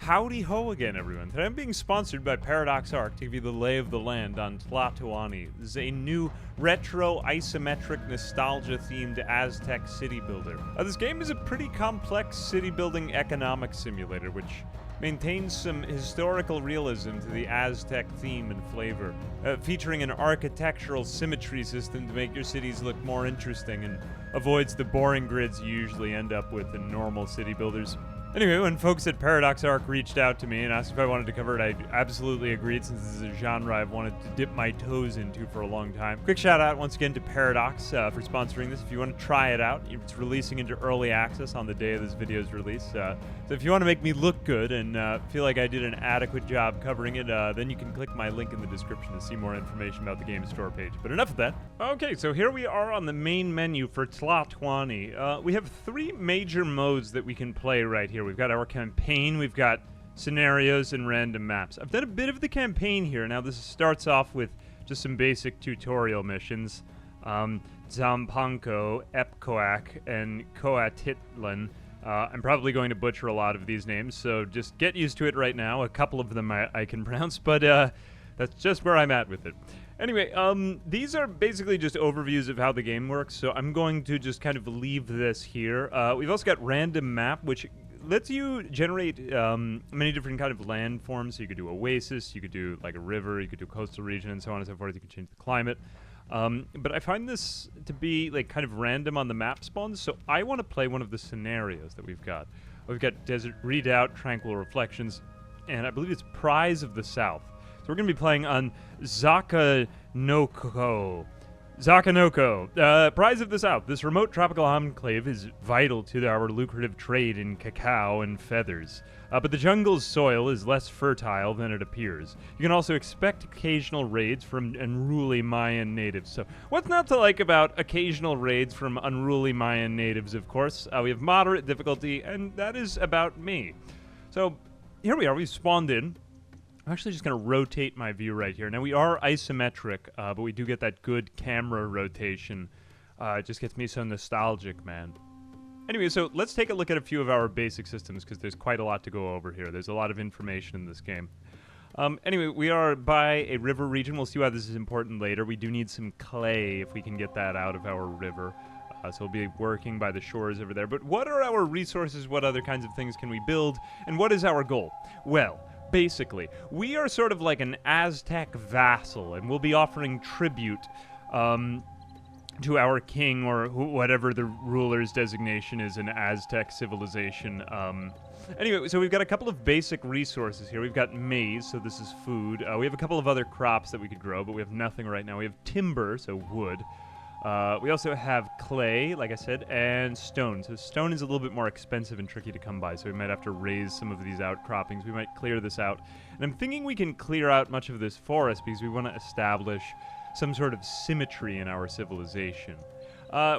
Howdy ho again, everyone. Today I'm being sponsored by Paradox Arc to give you the lay of the land on TLATOANI. This is a new retro isometric nostalgia-themed Aztec city builder. This game is a pretty complex city-building economic simulator, which maintains some historical realism to the Aztec theme and flavor, featuring an architectural symmetry system to make your cities look more interesting and avoids the boring grids you usually end up with in normal city builders. Anyway, when folks at Paradox Arc reached out to me and asked if I wanted to cover it, I absolutely agreed, since this is a genre I've wanted to dip my toes into for a long time. Quick shout out once again to Paradox for sponsoring this. If you want to try it out, it's releasing into early access on the day of this video's release. So if you want to make me look good and feel like I did an adequate job covering it, then you can click my link in the description to see more information about the game store page. But enough of that. Okay, so here we are on the main menu for TLATOANI. We have three major modes that we can play right here. We've got our campaign, we've got scenarios, and random maps. I've done a bit of the campaign here. Now this starts off with just some basic tutorial missions. Zampanco, Epcoac, and Coatitlan. I'm probably going to butcher a lot of these names, so just get used to it right now. A couple of them I can pronounce, but that's just where I'm at with it. Anyway, these are basically just overviews of how the game works, so I'm going to just kind of leave this here. We've also got random map, which lets you generate many different kind of landforms. So you could do oasis, you could do like a river, you could do coastal region, and so on and so forth. You could change the climate. But I find this to be like kind of random on the map spawns, so I want to play one of the scenarios that we've got. We've got Desert Redoubt, Tranquil Reflections, and I believe it's Prize of the South. So we're going to be playing on Zakanoko. Prize of the South. This remote tropical enclave is vital to our lucrative trade in cacao and feathers. But the jungle's soil is less fertile than it appears. You can also expect occasional raids from unruly Mayan natives. So what's not to like about occasional raids from unruly Mayan natives, of course? We have moderate difficulty, and that is about me. So here we are. We've spawned in. I'm actually just going to rotate my view right here. Now, we are isometric, but we do get that good camera rotation. It just gets me so nostalgic, man. Anyway, so let's take a look at a few of our basic systems, because there's quite a lot to go over here. There's a lot of information in this game. Anyway, we are by a river region. We'll see why this is important later. We do need some clay if we can get that out of our river. So we'll be working by the shores over there. But what are our resources? What other kinds of things can we build? And what is our goal? Well, basically, we are sort of like an Aztec vassal, and we'll be offering tribute to our king, or whatever the ruler's designation is in Aztec civilization. Anyway, so we've got a couple of basic resources here. We've got maize, so this is food. We have a couple of other crops that we could grow, but we have nothing right now. We have timber, so wood. We also have clay, like I said, and stone. So stone is a little bit more expensive and tricky to come by, so we might have to raise some of these outcroppings. We might clear this out. And I'm thinking we can clear out much of this forest because we want to establish some sort of symmetry in our civilization.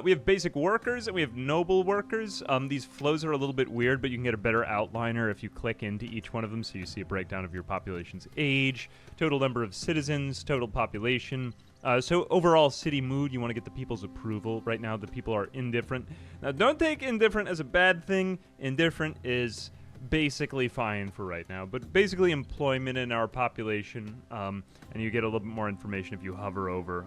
We have basic workers, and we have noble workers. These flows are a little bit weird, but you can get a better outliner if you click into each one of them, so you see a breakdown of your population's age, total number of citizens, total population. So overall city mood, you want to get the people's approval. Right now, the people are indifferent. Now, don't take indifferent as a bad thing. Indifferent is basically fine for right now. But basically employment in our population, and you get a little bit more information if you hover over,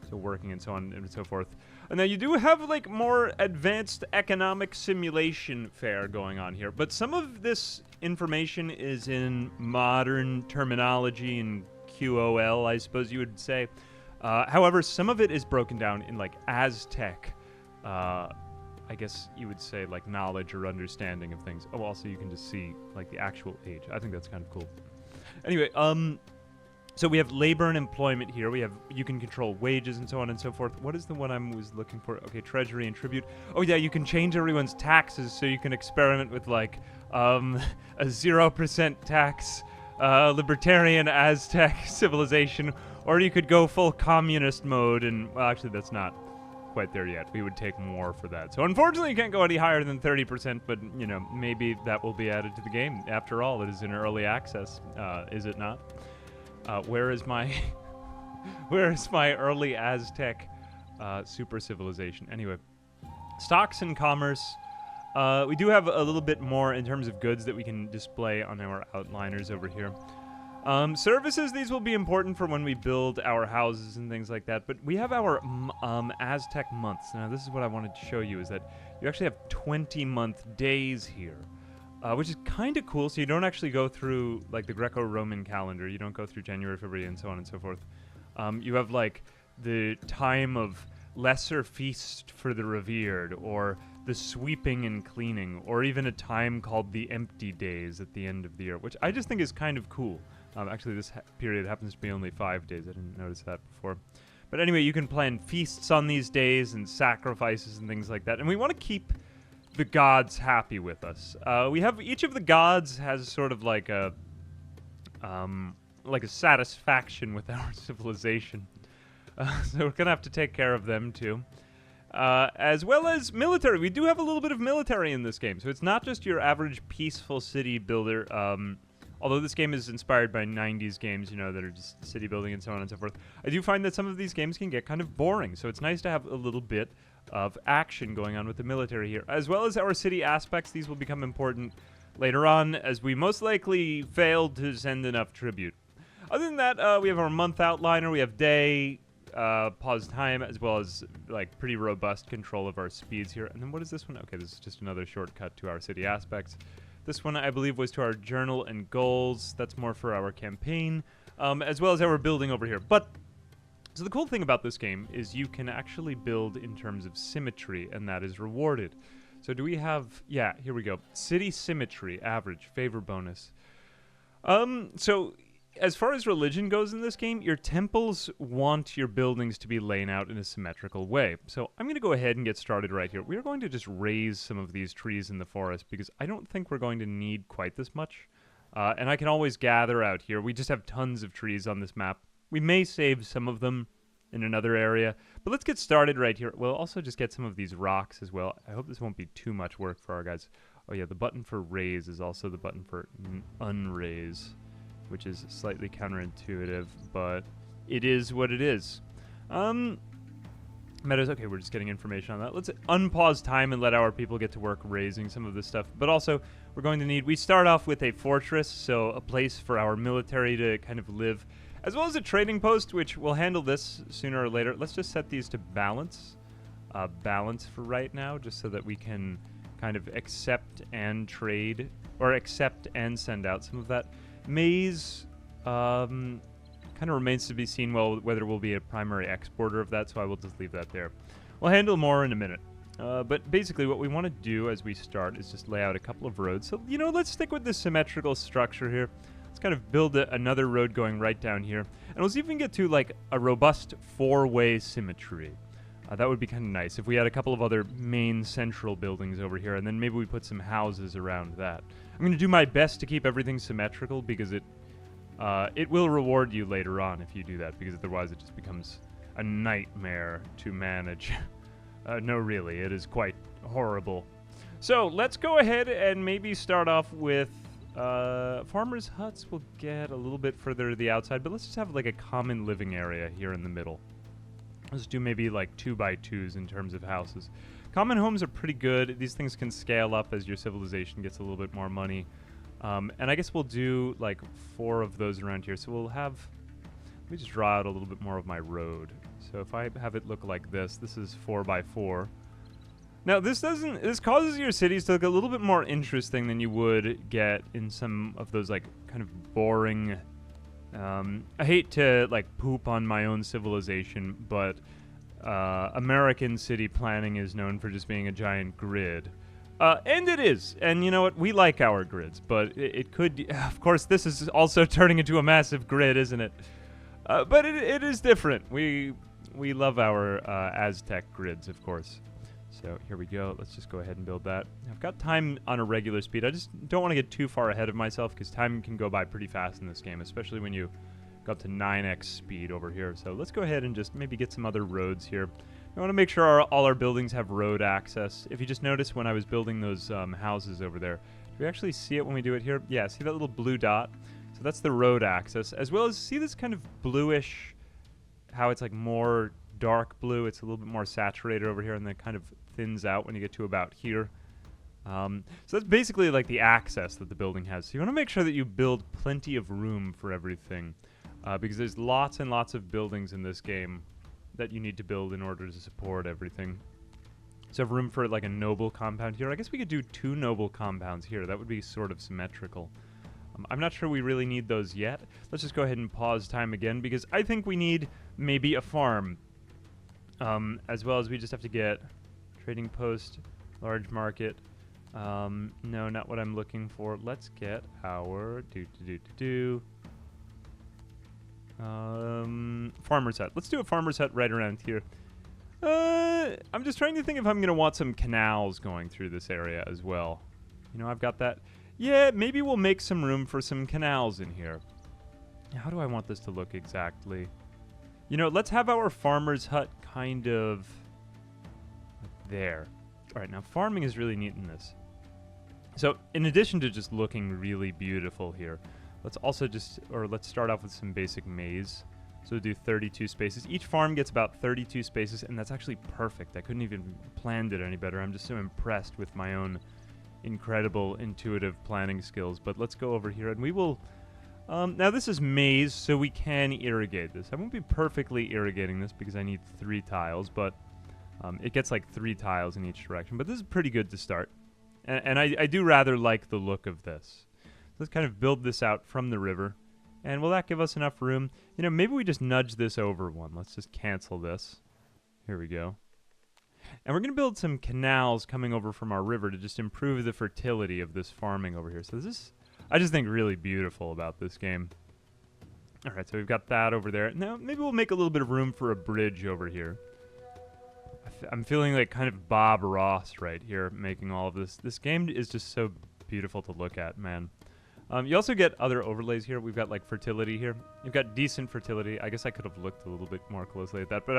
so working and so on and so forth. Now, you do have, like, more advanced economic simulation fare going on here. But some of this information is in modern terminology and QOL, I suppose you would say. However, some of it is broken down in, like, Aztec, I guess you would say, like, knowledge or understanding of things. Oh, also you can just see, like, the actual age. I think that's kind of cool. Anyway, so we have labor and employment here. You can control wages and so on and so forth. What is the one I was looking for? Okay, treasury and tribute. Oh yeah, you can change everyone's taxes, so you can experiment with, like, a 0% tax libertarian Aztec civilization, or you could go full communist mode, and, well, actually that's not quite there yet. We would take more for that. So unfortunately you can't go any higher than 30%, but, you know, maybe that will be added to the game. After all, it is in early access, is it not? Where is my early Aztec super civilization? Anyway, stocks and commerce. We do have a little bit more in terms of goods that we can display on our outliners over here. Services, these will be important for when we build our houses and things like that, but we have our Aztec months. Now, this is what I wanted to show you, is that you actually have 20-month days here, which is kind of cool, so you don't actually go through, like, the Greco-Roman calendar. You don't go through January, February, and so on and so forth. You have, like, the time of lesser feast for the revered, or the sweeping and cleaning, or even a time called the empty days at the end of the year, which I just think is kind of cool. Actually, this period happens to be only 5 days. I didn't notice that before. But anyway, you can plan feasts on these days and sacrifices and things like that. And we want to keep the gods happy with us. We have each of the gods has sort of like a satisfaction with our civilization. So we're gonna have to take care of them too. As well as military. We do have a little bit of military in this game. So it's not just your average peaceful city builder. Although this game is inspired by 90s games, you know, that are just city building and so on and so forth, I do find that some of these games can get kind of boring. So it's nice to have a little bit of action going on with the military here. As well as our city aspects, these will become important later on, as we most likely failed to send enough tribute. Other than that, we have our month outliner, we have day, pause time, as well as like pretty robust control of our speeds here. And then what is this one? Okay, this is just another shortcut to our city aspects. This one, I believe, was to our journal and goals. That's more for our campaign, as well as our building over here. But, so the cool thing about this game is you can actually build in terms of symmetry, and that is rewarded. So do we have, yeah, here we go. City symmetry, average, favor bonus. So as far as religion goes in this game, your temples want your buildings to be laid out in a symmetrical way. So I'm going to go ahead and get started right here. We're going to just raise some of these trees in the forest because I don't think we're going to need quite this much. And I can always gather out here. We just have tons of trees on this map. We may save some of them in another area, but let's get started right here. We'll also just get some of these rocks as well. I hope this won't be too much work for our guys. Oh yeah, the button for raise is also the button for unraise, which is slightly counterintuitive, but it is what it is. Meadows, okay, we're just getting information on that. Let's unpause time and let our people get to work raising some of this stuff. But also, we're going to need, we start off with a fortress, so a place for our military to kind of live, as well as a trading post, which will handle this sooner or later. Let's just set these to balance. Balance for right now, just so that we can kind of accept and trade, or accept and send out some of that. Maize kind of remains to be seen whether we'll be a primary exporter of that, so I will just leave that there. We'll handle more in a minute. But basically what we want to do as we start is just lay out a couple of roads. So, you know, let's stick with this symmetrical structure here. Let's kind of build another road going right down here. And we'll see if we can get to, like, a robust four-way symmetry. That would be kind of nice if we had a couple of other main central buildings over here, and then maybe we put some houses around that. I'm going to do my best to keep everything symmetrical because it will reward you later on if you do that, because otherwise it just becomes a nightmare to manage. No, really, it is quite horrible. So let's go ahead and maybe start off with farmers' huts. We'll get a little bit further to the outside, but let's just have like a common living area here in the middle. Let's do maybe like 2x2s in terms of houses. Common homes are pretty good. These things can scale up as your civilization gets a little bit more money. And I guess we'll do like 4 of those around here. So we'll have, let me just draw out a little bit more of my road. So if I have it look like this is 4x4. Now this causes your cities to look a little bit more interesting than you would get in some of those like kind of boring, I hate to like poop on my own civilization, but American city planning is known for just being a giant grid. And it is. And you know what? We like our grids, but it could... Of course, this is also turning into a massive grid, isn't it? But it is different. We love our Aztec grids, of course. So here we go. Let's just go ahead and build that. I've got time on a regular speed. I just don't want to get too far ahead of myself because time can go by pretty fast in this game, especially when you go up to 9x speed over here. So let's go ahead and just maybe get some other roads here. I want to make sure all our buildings have road access. If you just notice when I was building those houses over there, do we actually see it when we do it here? Yeah, see that little blue dot? So that's the road access, as well as see this kind of bluish, how it's like more dark blue. It's a little bit more saturated over here, and then it kind of thins out when you get to about here. So that's basically like the access that the building has. So you want to make sure that you build plenty of room for everything, because there's lots and lots of buildings in this game that you need to build in order to support everything. So have room for like a noble compound here. I guess we could do 2 noble compounds here. That would be sort of symmetrical. I'm not sure we really need those yet. Let's just go ahead and pause time again, because I think we need maybe a farm, as well as we just have to get trading post, large market. No, not what I'm looking for. Let's get our farmer's hut. Let's do a farmer's hut right around here. I'm just trying to think if I'm going to want some canals going through this area as well. You know, I've got that. Yeah, maybe we'll make some room for some canals in here. How do I want this to look exactly? You know, let's have our farmer's hut kind of there. All right, now farming is really neat in this. So in addition to just looking really beautiful here, let's also let's start off with some basic maize. So we'll do 32 spaces. Each farm gets about 32 spaces, and that's actually perfect. I couldn't even planned it any better. I'm just so impressed with my own incredible intuitive planning skills. But let's go over here, and we will... now this is maize, so we can irrigate this. I won't be perfectly irrigating this because I need 3 tiles, but it gets like 3 tiles in each direction. But this is pretty good to start. And I do rather like the look of this. Let's kind of build this out from the river. And will that give us enough room? You know, maybe we just nudge this over one. Let's just cancel this. Here we go. And we're going to build some canals coming over from our river to just improve the fertility of this farming over here. So this is, I just think, really beautiful about this game. All right, so we've got that over there. Now, maybe we'll make a little bit of room for a bridge over here. I'm feeling like kind of Bob Ross right here making all of this. This game is just so beautiful to look at, man. You also get other overlays here. We've got like fertility here. You've got decent fertility. I guess I could have looked a little bit more closely at that, but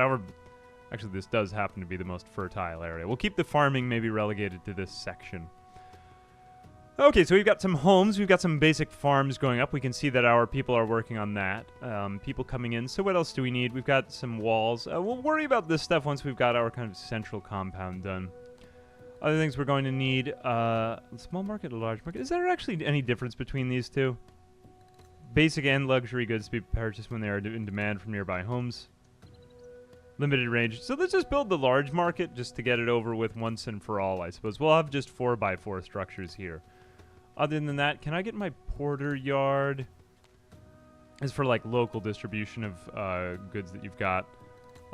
actually this does happen to be the most fertile area. We'll keep the farming maybe relegated to this section. Okay, so we've got some homes. We've got some basic farms going up. We can see that our people are working on that. People coming in. So what else do we need? We've got some walls. We'll worry about this stuff once we've got our kind of central compound done. Other things we're going to need, small market or large market. Is there actually any difference between these two? Basic and luxury goods to be purchased when they are in demand from nearby homes. Limited range. So let's just build the large market just to get it over with once and for all, I suppose. We'll have just 4x4 structures here. Other than that, can I get my porter yard? As for like local distribution of goods that you've got.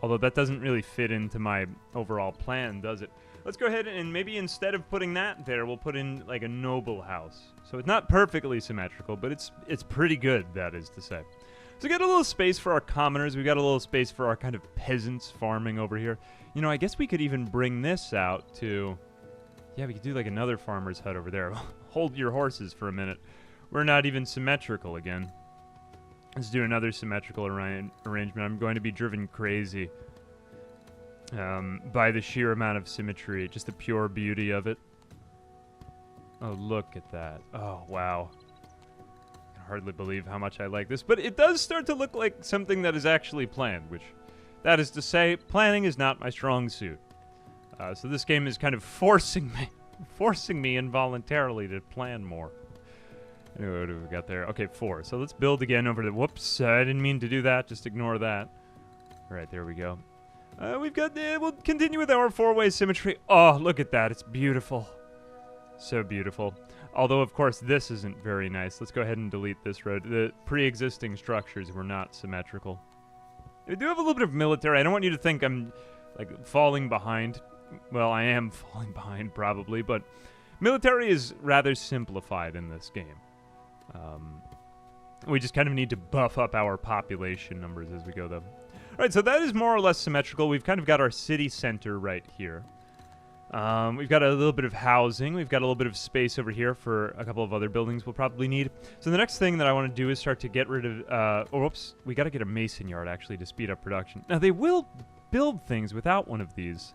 Although that doesn't really fit into my overall plan, does it? Let's go ahead and maybe instead of putting that there, we'll put in like a noble house. So it's not perfectly symmetrical, but it's pretty good, that is to say. So we got a little space for our commoners. We got a little space for our kind of peasants farming over here. You know, I guess we could even bring this out to... Yeah, we could do like another farmer's hut over there. Hold your horses for a minute. We're not even symmetrical again. Let's do another symmetrical arrangement. I'm going to be driven crazy by the sheer amount of symmetry, just the pure beauty of it. Oh, look at that. Oh, wow. I can hardly believe how much I like this, but it does start to look like something that is actually planned, which, that is to say, planning is not my strong suit. So this game is kind of forcing me involuntarily to plan more. Anyway, what do we got there? Okay, 4. So let's build again over the... Whoops, I didn't mean to do that. Just ignore that. All right, there we go. We've got... we'll continue with our 4-way symmetry. Oh, look at that. It's beautiful. So beautiful. Although, of course, this isn't very nice. Let's go ahead and delete this road. The pre-existing structures were not symmetrical. We do have a little bit of military. I don't want you to think I'm, like, falling behind. Well, I am falling behind, probably, but military is rather simplified in this game. We just kind of need to buff up our population numbers as we go, though. All right, so that is more or less symmetrical. We've kind of got our city center right here. We've got a little bit of housing. We've got a little bit of space over here for a couple of other buildings we'll probably need. So the next thing that I want to do is start to get rid of... oh, whoops. We got to get a mason yard, actually, to speed up production. Now, they will build things without one of these.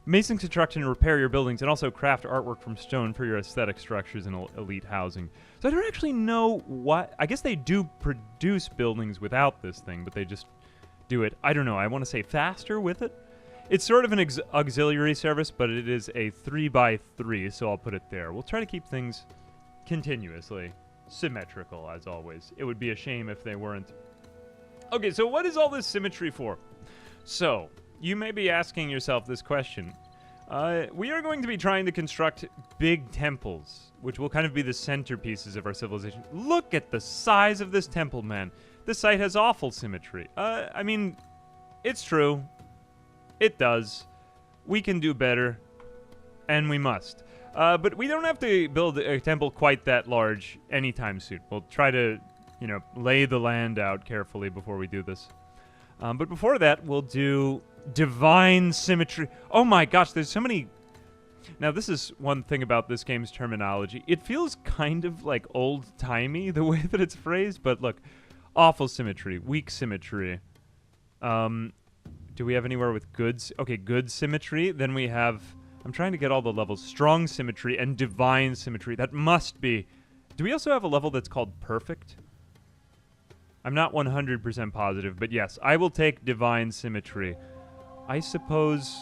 Masons construct and repair your buildings and also craft artwork from stone for your aesthetic structures and elite housing. So I don't actually know what... I guess they do produce buildings without this thing, but they just do it, I don't know, I want to say faster with it? It's sort of an auxiliary service, but it is a 3x3, so I'll put it there. We'll try to keep things continuously symmetrical, as always. It would be a shame if they weren't. Okay, so what is all this symmetry for? So, you may be asking yourself this question. We are going to be trying to construct big temples, which will kind of be the centerpieces of our civilization. Look at the size of this temple, man. This site has awful symmetry. I mean, it's true. It does. We can do better, and we must. But we don't have to build a temple quite that large anytime soon. We'll try to, you know, lay the land out carefully before we do this. But before that, we'll do divine symmetry. Oh my gosh, there's so many. Now, this is one thing about this game's terminology. It feels kind of like old-timey, the way that it's phrased. But look, awful symmetry, weak symmetry. Do we have anywhere with goods? Okay, good symmetry. Then we have, I'm trying to get all the levels. Strong symmetry and divine symmetry. That must be. Do we also have a level that's called perfect? I'm not 100% positive, but yes, I will take divine symmetry. I suppose,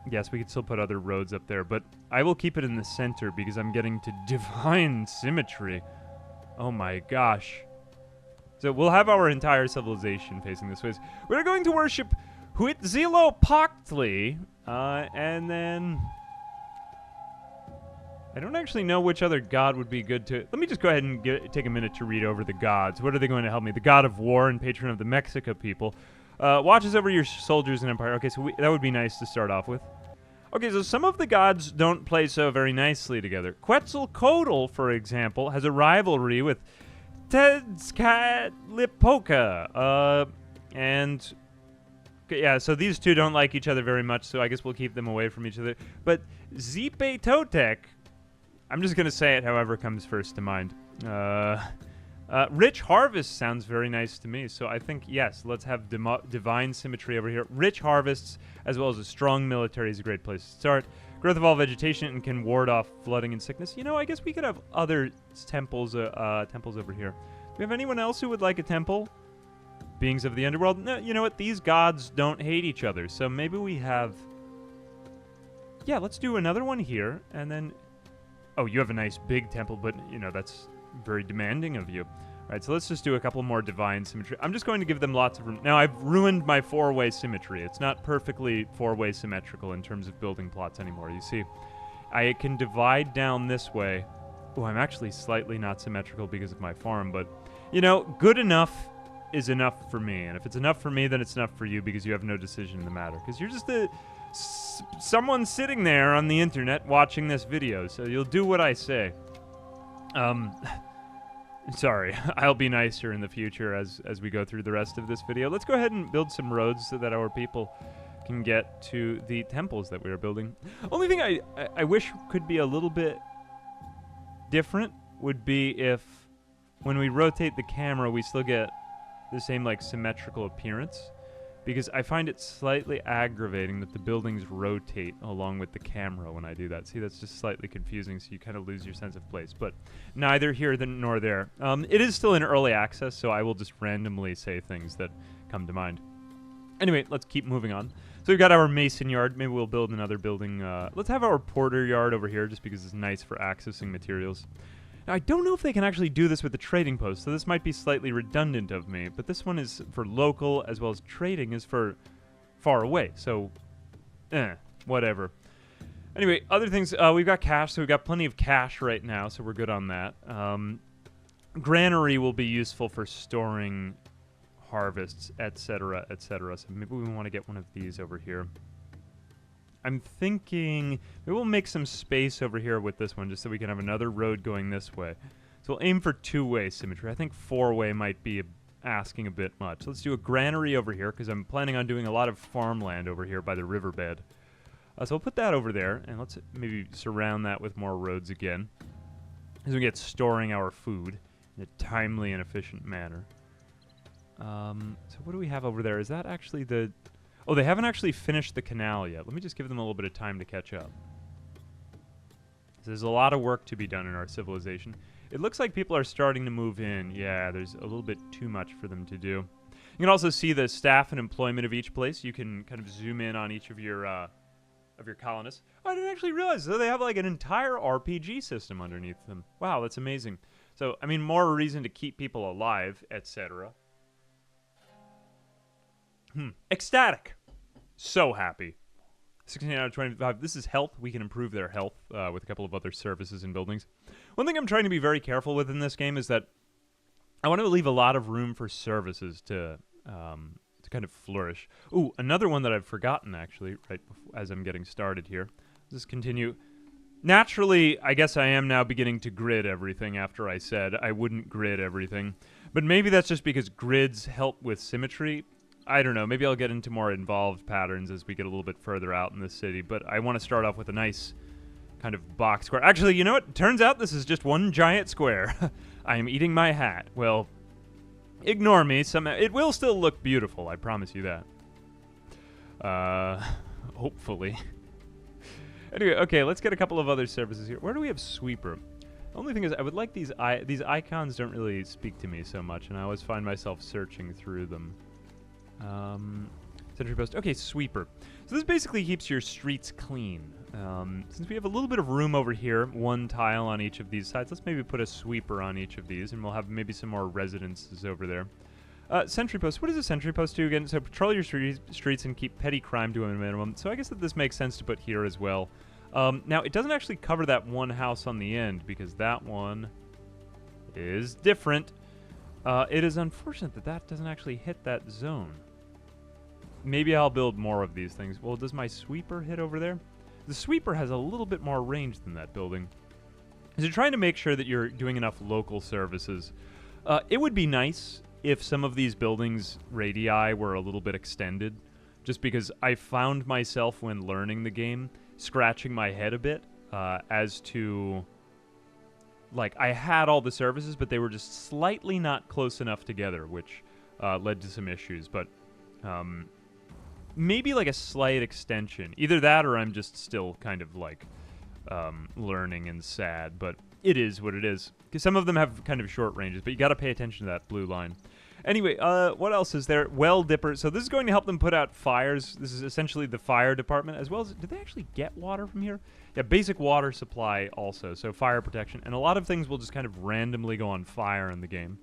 yes, we could still put other roads up there, but I will keep it in the center because I'm getting to divine symmetry. Oh my gosh. So we'll have our entire civilization facing this way. We're going to worship Huitzilopochtli, and then I don't actually know which other god would be good to. Let me just go ahead and take a minute to read over the gods. What are they going to help me? The god of war and patron of the Mexica people. Watches over your soldiers and empire. Okay, so that would be nice to start off with. Okay, so some of the gods don't play so very nicely together. Quetzalcoatl, for example, has a rivalry with Tezcatlipoca. And yeah, so these two don't like each other very much, so I guess we'll keep them away from each other. But Zipetotec, I'm just going to say it however comes first to mind. Rich harvest sounds very nice to me, so I think, yes, let's have divine symmetry over here. Rich harvests, as well as a strong military, is a great place to start. Growth of all vegetation and can ward off flooding and sickness. You know, I guess we could have other temples over here. Do we have anyone else who would like a temple? Beings of the underworld? No, you know what? These gods don't hate each other, so maybe we have. Yeah, let's do another one here, and then. Oh, you have a nice big temple, but you know that's very demanding of you. All right, so let's just do a couple more divine symmetry. I'm just going to give them lots of room. Now, I've ruined my four-way symmetry. It's not perfectly four-way symmetrical in terms of building plots anymore. You see, I can divide down this way. Oh, I'm actually slightly not symmetrical because of my farm, but, you know, good enough is enough for me. And if it's enough for me, then it's enough for you because you have no decision in the matter. Because you're just someone sitting there on the internet watching this video, so you'll do what I say. Sorry, I'll be nicer in the future as we go through the rest of this video. Let's go ahead and build some roads so that our people can get to the temples that we are building. Only thing I wish could be a little bit different would be if when we rotate the camera we still get the same like symmetrical appearance. Because I find it slightly aggravating that the buildings rotate along with the camera when I do that. See, that's just slightly confusing, so you kind of lose your sense of place. But neither here nor there. It is still in early access, so I will just randomly say things that come to mind. Anyway, let's keep moving on. So we've got our mason yard. Maybe we'll build another building. Let's have our porter yard over here, just because it's nice for accessing materials. Now, I don't know if they can actually do this with the trading post, so this might be slightly redundant of me, but this one is for local as well as trading is for far away, so whatever. Anyway, other things, we've got cash, so we've got plenty of cash right now, so we're good on that. Granary will be useful for storing harvests, etc., etc., so maybe we want to get one of these over here. I'm thinking maybe we'll make some space over here with this one just so we can have another road going this way. So we'll aim for two-way symmetry. I think four-way might be asking a bit much. So let's do a granary over here because I'm planning on doing a lot of farmland over here by the riverbed. So we'll put that over there, and let's maybe surround that with more roads again as we get storing our food in a timely and efficient manner. So what do we have over there? Is that actually the... Oh, they haven't actually finished the canal yet. Let me just give them a little bit of time to catch up. So there's a lot of work to be done in our civilization. It looks like people are starting to move in. Yeah, there's a little bit too much for them to do. You can also see the staff and employment of each place. You can kind of zoom in on each of your colonists. Oh, I didn't actually realize, so they have like an entire RPG system underneath them. Wow, that's amazing. So, I mean, more reason to keep people alive, etc. Ecstatic. So happy. 16 out of 25. This is health. We can improve their health with a couple of other services and buildings. One thing I'm trying to be very careful with in this game is that I want to leave a lot of room for services to kind of flourish. Ooh, another one that I've forgotten, actually, right before, as I'm getting started here. Let's just continue. Naturally, I guess I am now beginning to grid everything after I said I wouldn't grid everything. But maybe that's just because grids help with symmetry. I don't know. Maybe I'll get into more involved patterns as we get a little bit further out in the city. But I want to start off with a nice kind of box square. Actually, you know what? Turns out this is just one giant square. I am eating my hat. Well, ignore me. It will still look beautiful. I promise you that. Hopefully. Anyway, okay, let's get a couple of other services here. Where do we have sweeper? The only thing is, I would like these icons don't really speak to me so much, and I always find myself searching through them. Sentry post. Okay, sweeper. So this basically keeps your streets clean. Since we have a little bit of room over here, one tile on each of these sides, let's maybe put a sweeper on each of these, and we'll have maybe some more residences over there. Sentry post. What does a sentry post do again? So patrol your streets and keep petty crime to a minimum. So I guess that this makes sense to put here as well. Now, it doesn't actually cover that one house on the end, because that one is different. It is unfortunate that that doesn't actually hit that zone. Maybe I'll build more of these things. Well, does my sweeper hit over there? The sweeper has a little bit more range than that building. So you're trying to make sure that you're doing enough local services. It would be nice if some of these buildings' radii were a little bit extended, just because I found myself, when learning the game, scratching my head a bit as to... Like, I had all the services, but they were just slightly not close enough together, which led to some issues. But maybe like a slight extension. Either that or I'm just still kind of like learning and sad. But it is what it is. Because some of them have kind of short ranges, but you got to pay attention to that blue line. Anyway, what else is there? Well dipper. So this is going to help them put out fires. This is essentially the fire department, as well as... Did they actually get water from here? Yeah, basic water supply also. So fire protection. And a lot of things will just kind of randomly go on fire in the game.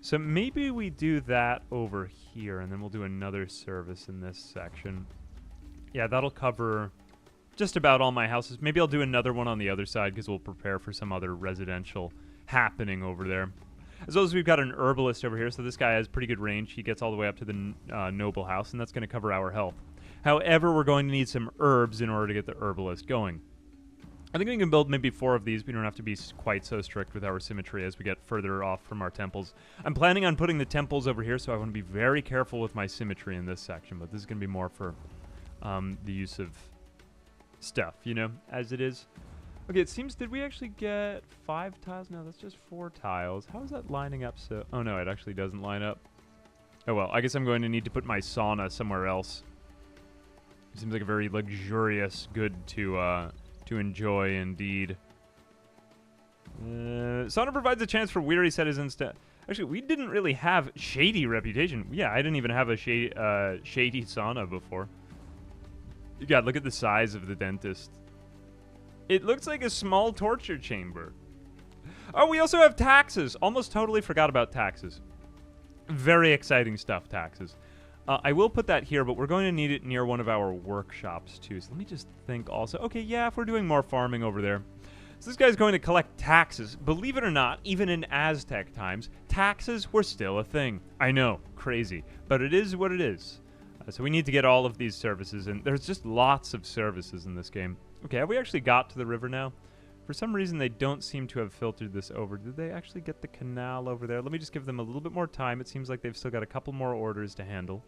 So maybe we do that over here, and then we'll do another service in this section. Yeah, that'll cover just about all my houses. Maybe I'll do another one on the other side, because we'll prepare for some other residential happening over there. As well as we've got an herbalist over here, so this guy has pretty good range. He gets all the way up to the noble house, and that's going to cover our health. However, we're going to need some herbs in order to get the herbalist going. I think we can build maybe 4 of these. We don't have to be quite so strict with our symmetry as we get further off from our temples. I'm planning on putting the temples over here, so I want to be very careful with my symmetry in this section, but this is going to be more for the use of stuff, you know, as it is. Okay, it seems, did we actually get 5 tiles? No, that's just 4 tiles. How is that lining up so... Oh, no, it actually doesn't line up. Oh, well, I guess I'm going to need to put my sauna somewhere else. It seems like a very luxurious good to enjoy, indeed. Sauna provides a chance for weary citizens to... Actually, we didn't really have shady reputation. Yeah, I didn't even have a shady sauna before. God, look at the size of the dentist. It looks like a small torture chamber. Oh, we also have taxes. Almost totally forgot about taxes. Very exciting stuff, taxes. I will put that here, but we're going to need it near one of our workshops, too. So let me just think also. Okay, yeah, if we're doing more farming over there. So this guy's going to collect taxes. Believe it or not, even in Aztec times, taxes were still a thing. I know, crazy. But it is what it is. So we need to get all of these services, and there's just lots of services in this game. Okay, have we actually got to the river now? For some reason, they don't seem to have filtered this over. Did they actually get the canal over there? Let me just give them a little bit more time. It seems like they've still got a couple more orders to handle.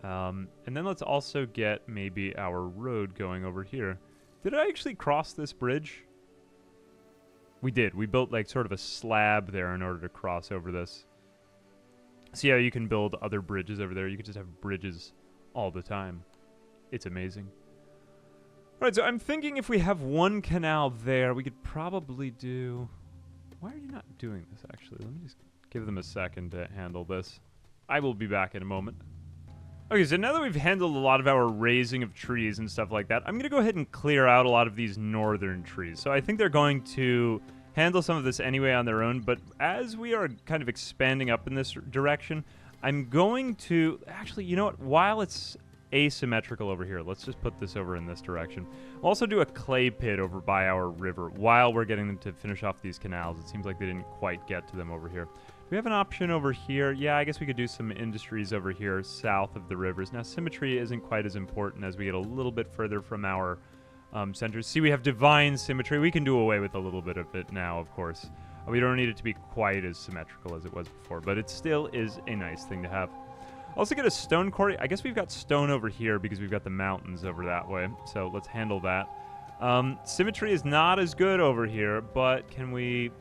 And then let's also get maybe our road going over here. Did I actually cross this bridge? We did. We built like sort of a slab there in order to cross over this. See how you can build other bridges over there? You can just have bridges all the time. It's amazing. Alright, so I'm thinking if we have one canal there, we could probably do... Why are you not doing this, actually? Let me just give them a second to handle this. I will be back in a moment. Okay, so now that we've handled a lot of our raising of trees and stuff like that, I'm going to go ahead and clear out a lot of these northern trees. So I think they're going to handle some of this anyway on their own, but as we are kind of expanding up in this direction, I'm going to... Actually, you know what? While it's asymmetrical over here, let's just put this over in this direction. We'll also do a clay pit over by our river while we're getting them to finish off these canals. It seems like they didn't quite get to them over here. We have an option over here. Yeah, I guess we could do some industries over here south of the rivers. Now, symmetry isn't quite as important as we get a little bit further from our centers. See, we have divine symmetry. We can do away with a little bit of it now, of course. We don't need it to be quite as symmetrical as it was before, but it still is a nice thing to have. Also get a stone quarry. I guess we've got stone over here because we've got the mountains over that way, so let's handle that. Symmetry is not as good over here, but can we...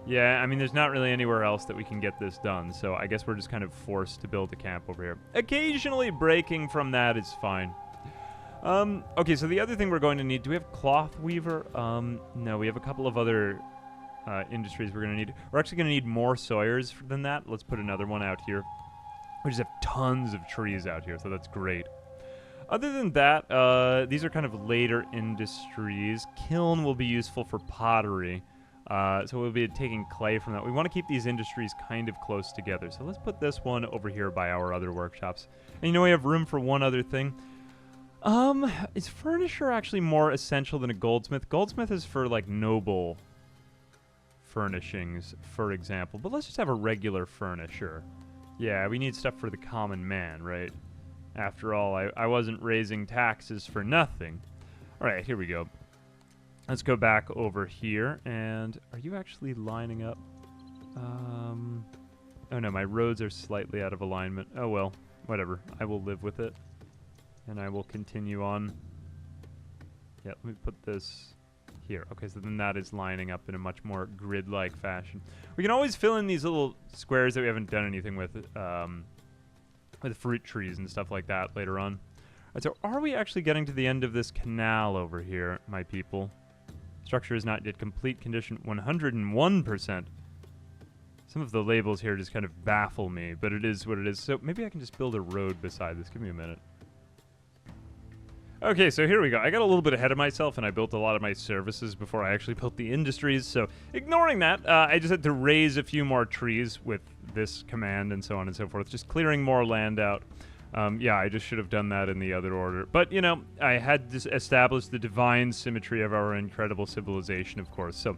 Yeah, I mean, there's not really anywhere else that we can get this done, so I guess we're just kind of forced to build a camp over here. Occasionally breaking from that is fine. Okay, so the other thing we're going to need... Do we have cloth weaver? No, we have a couple of other industries we're going to need. We're actually going to need more sawyers than that. Let's put another one out here. We just have tons of trees out here, so that's great. Other than that, these are kind of later industries. Kiln will be useful for pottery. So we'll be taking clay from that. We want to keep these industries kind of close together. So let's put this one over here by our other workshops. And you know, we have room for one other thing. Is furniture actually more essential than a goldsmith? Goldsmith is for, like, noble furnishings, for example. But let's just have a regular furnisher. Yeah, we need stuff for the common man, right? After all, I wasn't raising taxes for nothing. All right, here we go. Let's go back over here, and are you actually lining up? Oh no, my roads are slightly out of alignment. Oh well, whatever. I will live with it, and I will continue on. Yeah, let me put this here. Okay, so then that is lining up in a much more grid-like fashion. We can always fill in these little squares that we haven't done anything with fruit trees and stuff like that later on. All right, so are we actually getting to the end of this canal over here, my people? Structure is not yet complete. Condition 101%. Some of the labels here just kind of baffle me, but it is what it is. So maybe I can just build a road beside this. Give me a minute. Okay, so here we go. I got a little bit ahead of myself, and I built a lot of my services before I actually built the industries. So ignoring that, I just had to raise a few more trees with this command and so on and so forth. Just clearing more land out. Yeah, I just should have done that in the other order. But, you know, I had to establish the divine symmetry of our incredible civilization, of course. So,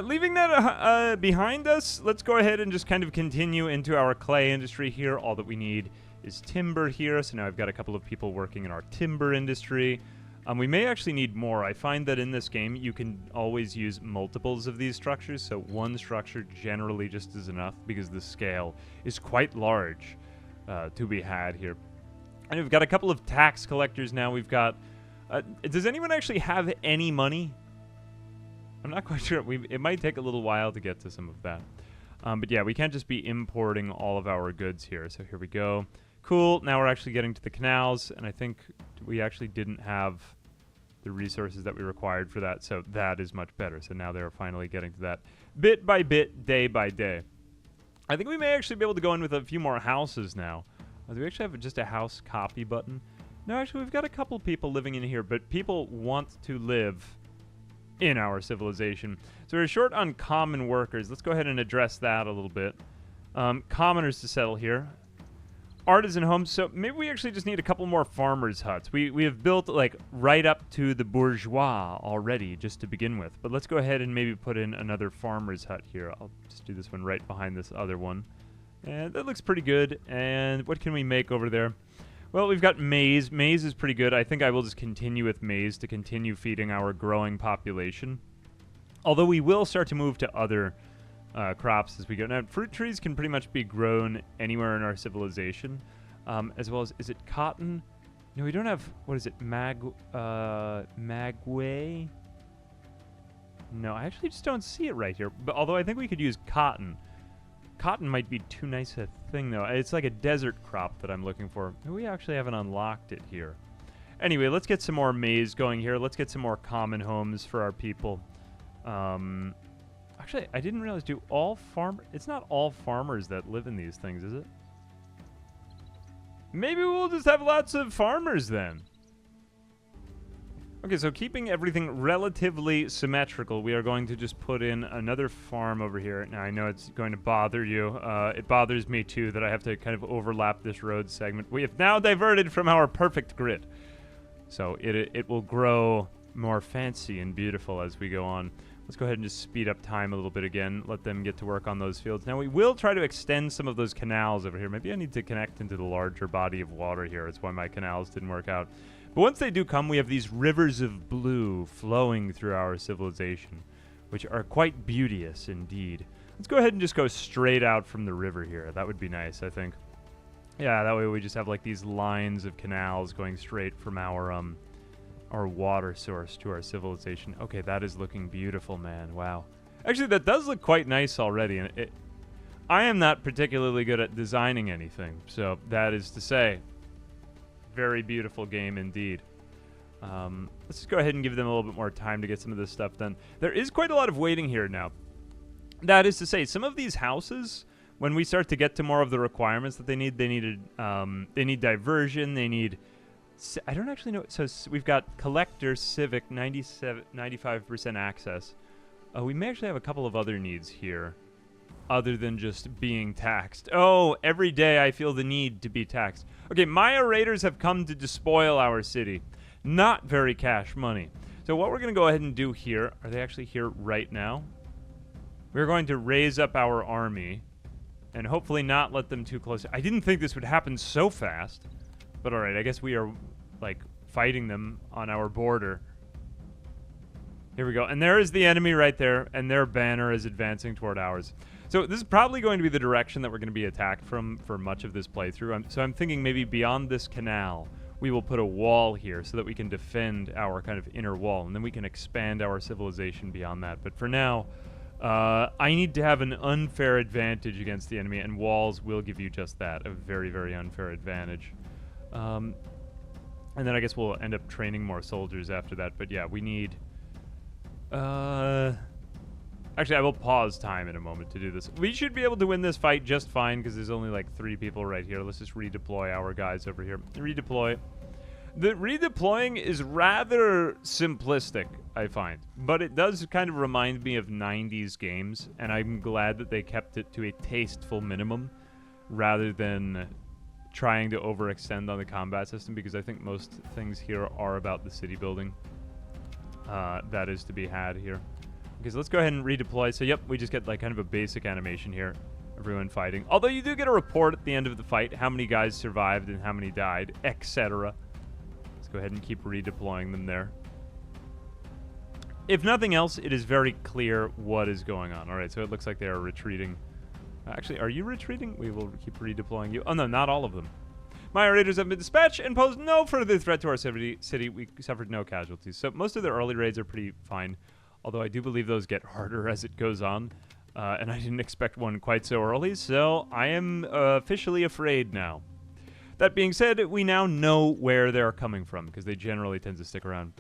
leaving that behind us, let's go ahead and just kind of continue into our clay industry here. All that we need is timber here. So now I've got a couple of people working in our timber industry. We may actually need more. I find that in this game, you can always use multiples of these structures. So one structure generally just is enough because the scale is quite large. To be had here. And we've got a couple of tax collectors now. We've got... does anyone actually have any money? I'm not quite sure. It might take a little while to get to some of that. But yeah, we can't just be importing all of our goods here. So here we go. Cool. Now we're actually getting to the canals. And I think we actually didn't have the resources that we required for that. So that is much better. So now they're finally getting to that bit by bit, day by day. I think we may actually be able to go in with a few more houses now. Do we actually have just a house copy button? No, actually, we've got a couple people living in here, but people want to live in our civilization. So we're short on common workers. Let's go ahead and address that a little bit. Commoners to settle here. Artisan homes. So maybe we actually just need a couple more farmers' huts. We have built, like, right up to the bourgeois already, just to begin with. But let's go ahead and maybe put in another farmer's hut here. I'll just do this one right behind this other one. And that looks pretty good. And what can we make over there? Well, we've got maize. Maize is pretty good. I think I will just continue with maize to continue feeding our growing population. Although we will start to move to other crops as we go. Now, fruit trees can pretty much be grown anywhere in our civilization, as well as, is it cotton? No, we don't have, what is it, maguey? No, I actually just don't see it right here, but although I think we could use cotton. Cotton might be too nice a thing, though. It's like a desert crop that I'm looking for. We actually haven't unlocked it here. Anyway, let's get some more maize going here. Let's get some more common homes for our people. Actually, I didn't realize, it's not all farmers that live in these things, is it? Maybe we'll just have lots of farmers then. Okay, so keeping everything relatively symmetrical, we are going to just put in another farm over here. Now, I know it's going to bother you. It bothers me, too, that I have to kind of overlap this road segment. We have now diverted from our perfect grid. So it will grow more fancy and beautiful as we go on. Let's go ahead and just speed up time a little bit again. Let them get to work on those fields. Now, we will try to extend some of those canals over here. Maybe I need to connect into the larger body of water here. That's why my canals didn't work out. But once they do come, we have these rivers of blue flowing through our civilization, which are quite beauteous indeed. Let's go ahead and just go straight out from the river here. That would be nice, I think. Yeah, that way we just have like these lines of canals going straight from our water source to our civilization. Okay, that is looking beautiful, man. Wow. Actually, that does look quite nice already. And I am not particularly good at designing anything, so that is to say, very beautiful game indeed. Let's just go ahead and give them a little bit more time to get some of this stuff done. There is quite a lot of waiting here now. That is to say, some of these houses, when we start to get to more of the requirements that they need diversion, they need... I don't actually know. So we've got collector, civic, 95% access. We may actually have a couple of other needs here, other than just being taxed. Oh, every day I feel the need to be taxed. Okay, Maya raiders have come to despoil our city. Not very cash money. So what we're going to go ahead and do here, are they actually here right now? We're going to raise up our army and hopefully not let them too close. I didn't think this would happen so fast. But alright, I guess we are, like, fighting them on our border. Here we go. And there is the enemy right there, and their banner is advancing toward ours. So this is probably going to be the direction that we're going to be attacked from for much of this playthrough. So I'm thinking maybe beyond this canal, we will put a wall here so that we can defend our kind of inner wall, and then we can expand our civilization beyond that. But for now, I need to have an unfair advantage against the enemy, and walls will give you just that, a very, very unfair advantage. And then I guess we'll end up training more soldiers after that. But yeah, we need... Actually, I will pause time in a moment to do this. We should be able to win this fight just fine because there's only like 3 people right here. Let's just redeploy our guys over here. Redeploy. The redeploying is rather simplistic, I find. But it does kind of remind me of 90s games. And I'm glad that they kept it to a tasteful minimum rather than... trying to overextend on the combat system, because I think most things here are about the city building that is to be had here. Okay, so let's go ahead and redeploy. So yep, we just get like kind of a basic animation here, everyone fighting. Although you do get a report at the end of the fight, how many guys survived and how many died, etc. Let's go ahead and keep redeploying them there. If nothing else, it is very clear what is going on. All right, so it looks like they are retreating. Actually, are you retreating? We will keep redeploying you. Oh, no, not all of them. Maya raiders have been dispatched and posed no further threat to our city. We suffered no casualties. So most of their early raids are pretty fine. Although I do believe those get harder as it goes on. And I didn't expect one quite so early. So I am officially afraid now. That being said, we now know where they're coming from, because they generally tend to stick around.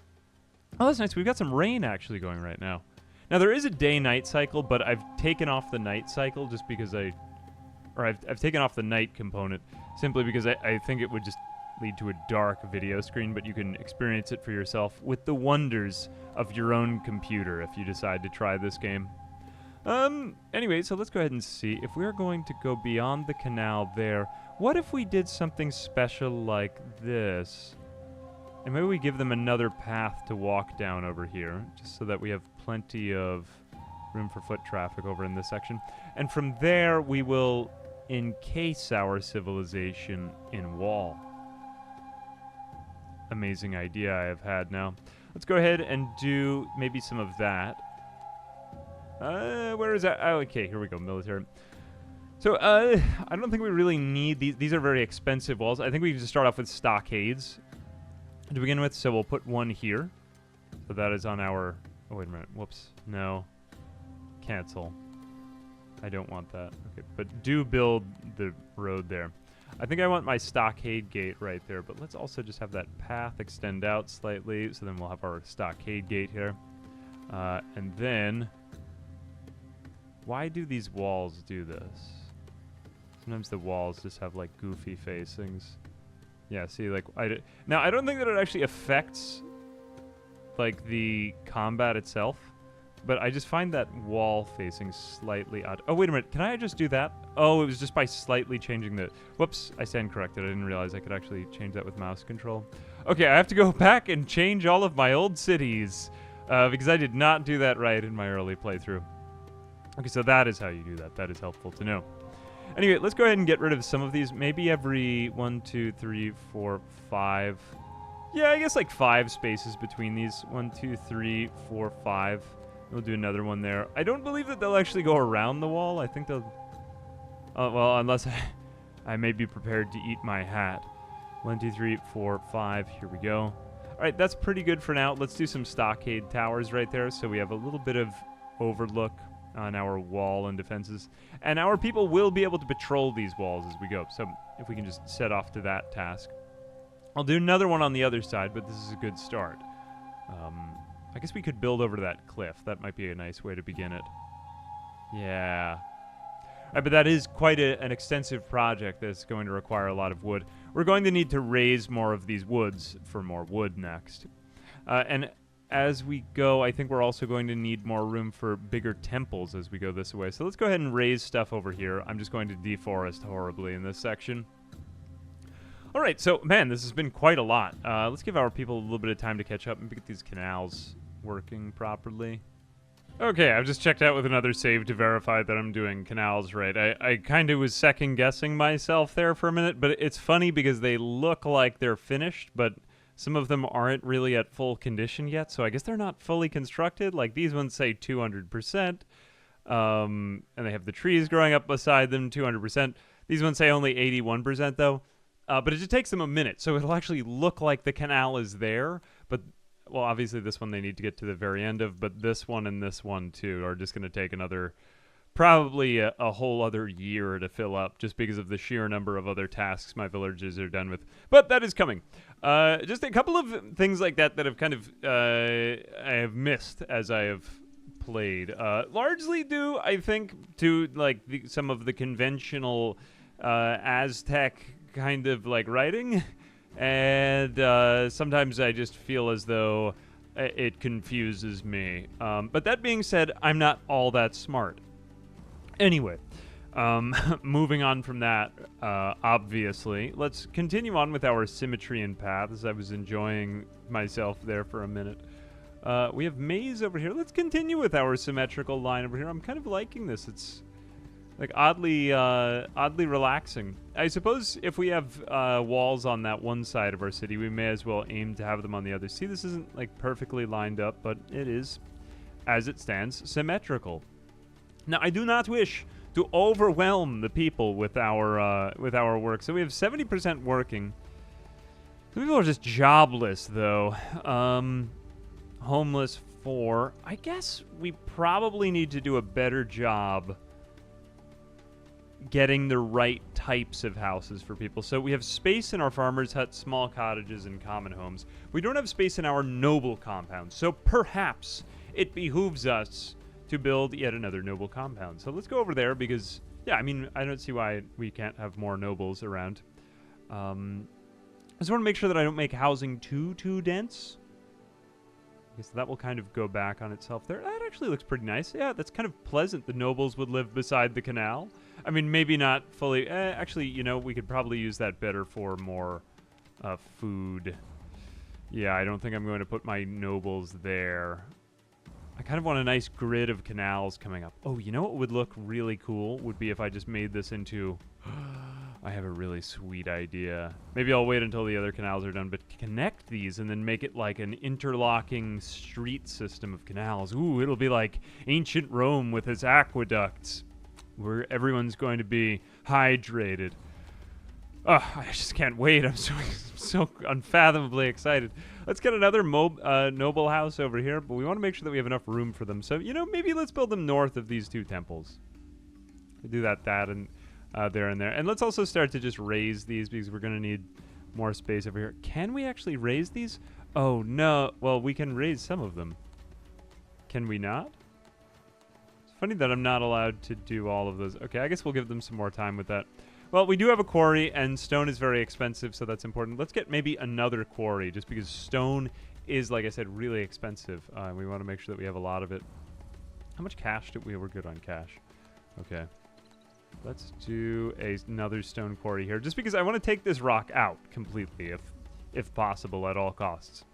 Oh, that's nice. We've got some rain actually going right now. Now, there is a day-night cycle, but I've taken off the night cycle just because I've taken off the night component simply because I think it would just lead to a dark video screen, but you can experience it for yourself with the wonders of your own computer if you decide to try this game. Anyway, so let's go ahead and see. If we're going to go beyond the canal there, what if we did something special like this? And maybe we give them another path to walk down over here, just so that we have plenty of room for foot traffic over in this section. And from there, we will encase our civilization in wall. Amazing idea I have had now. Let's go ahead and do maybe some of that. Where is that? Oh, okay, here we go, military. So, I don't think we really need these. These are very expensive walls. I think we can just start off with stockades to begin with, so we'll put one here. So that is on our... Oh, wait a minute. Whoops. No. Cancel. I don't want that. Okay, but do build the road there. I think I want my stockade gate right there, but let's also just have that path extend out slightly, so then we'll have our stockade gate here. And then... Why do these walls do this? Sometimes the walls just have, like, goofy facings. Yeah, see, like, now, I don't think that it actually affects, like, the combat itself, but I just find that wall facing slightly odd. Oh, wait a minute. Can I just do that? Oh, it was just by slightly changing the... Whoops, I stand corrected. I didn't realize I could actually change that with mouse control. Okay, I have to go back and change all of my old cities, because I did not do that right in my early playthrough. Okay, so that is how you do that. That is helpful to know. Anyway, let's go ahead and get rid of some of these. Maybe every 1, 2, 3, 4, 5. Yeah, I guess like 5 spaces between these. 1, 2, 3, 4, 5. We'll do another one there. I don't believe that they'll actually go around the wall. I think they'll... well, unless I may be prepared to eat my hat. 1, 2, 3, 4, 5. Here we go. All right, that's pretty good for now. Let's do some stockade towers right there so we have a little bit of overlook on our wall and defenses. And our people will be able to patrol these walls as we go. So if we can just set off to that task. I'll do another one on the other side, but this is a good start. I guess we could build over to that cliff. That might be a nice way to begin it. Yeah. All right, but that is quite an extensive project that's going to require a lot of wood. We're going to need to raise more of these woods for more wood next. And as we go, I think we're also going to need more room for bigger temples as we go this way. So let's go ahead and raise stuff over here. I'm just going to deforest horribly in this section. All right, so, man, this has been quite a lot. Let's give our people a little bit of time to catch up and get these canals working properly. Okay, I've just checked out with another save to verify that I'm doing canals right. I kind of was second-guessing myself there for a minute, but it's funny because they look like they're finished, but some of them aren't really at full condition yet, so I guess they're not fully constructed. Like, these ones say 200%, and they have the trees growing up beside them, 200%. These ones say only 81%, though. But it just takes them a minute, so it'll actually look like the canal is there, but... Well, obviously this one they need to get to the very end of, but this one and this one, too, are just going to take another... Probably a whole other year to fill up, just because of the sheer number of other tasks my villagers are done with. But that is coming. Just a couple of things like that have kind of... I have missed as I have played. Largely due, I think, to like some of the conventional Aztec kind of like writing. And sometimes I just feel as though it confuses me. But that being said, I'm not all that smart. Anyway, moving on from that, obviously, let's continue on with our symmetry and paths. I was enjoying myself there for a minute. We have maze over here. Let's continue with our symmetrical line over here. I'm kind of liking this. It's like oddly relaxing. I suppose if we have walls on that one side of our city, we may as well aim to have them on the other. See, this isn't like perfectly lined up, but it is, as it stands, symmetrical. Now, I do not wish to overwhelm the people with our work. So we have 70% working. Some people are just jobless, though. Homeless 4. I guess we probably need to do a better job getting the right types of houses for people. So we have space in our farmers' huts, small cottages, and common homes. We don't have space in our noble compounds. So perhaps it behooves us to build yet another noble compound. So let's go over there because, yeah, I mean, I don't see why we can't have more nobles around. I just want to make sure that I don't make housing too dense. I guess that will kind of go back on itself there. That actually looks pretty nice. Yeah, that's kind of pleasant. The nobles would live beside the canal. I mean, maybe not fully. Actually, you know, we could probably use that better for more food. Yeah, I don't think I'm going to put my nobles there. I kind of want a nice grid of canals coming up. Oh, you know what would look really cool would be if I just made this into... I have a really sweet idea. Maybe I'll wait until the other canals are done, but connect these and then make it like an interlocking street system of canals. Ooh, it'll be like ancient Rome with its aqueducts, where everyone's going to be hydrated. Oh, I just can't wait. I'm so unfathomably excited. Let's get another noble house over here, but we want to make sure that we have enough room for them. So, you know, maybe let's build them north of these two temples. We'll do that, and there and there. And let's also start to just raise these because we're going to need more space over here. Can we actually raise these? Oh, no. Well, we can raise some of them. Can we not? It's funny that I'm not allowed to do all of those. Okay, I guess we'll give them some more time with that. Well, we do have a quarry, and stone is very expensive, so that's important. Let's get maybe another quarry, just because stone is, like I said, really expensive. We want to make sure that we have a lot of it. How much cash did we? We're good on cash. Okay. Let's do another stone quarry here, just because I want to take this rock out completely, if possible, at all costs.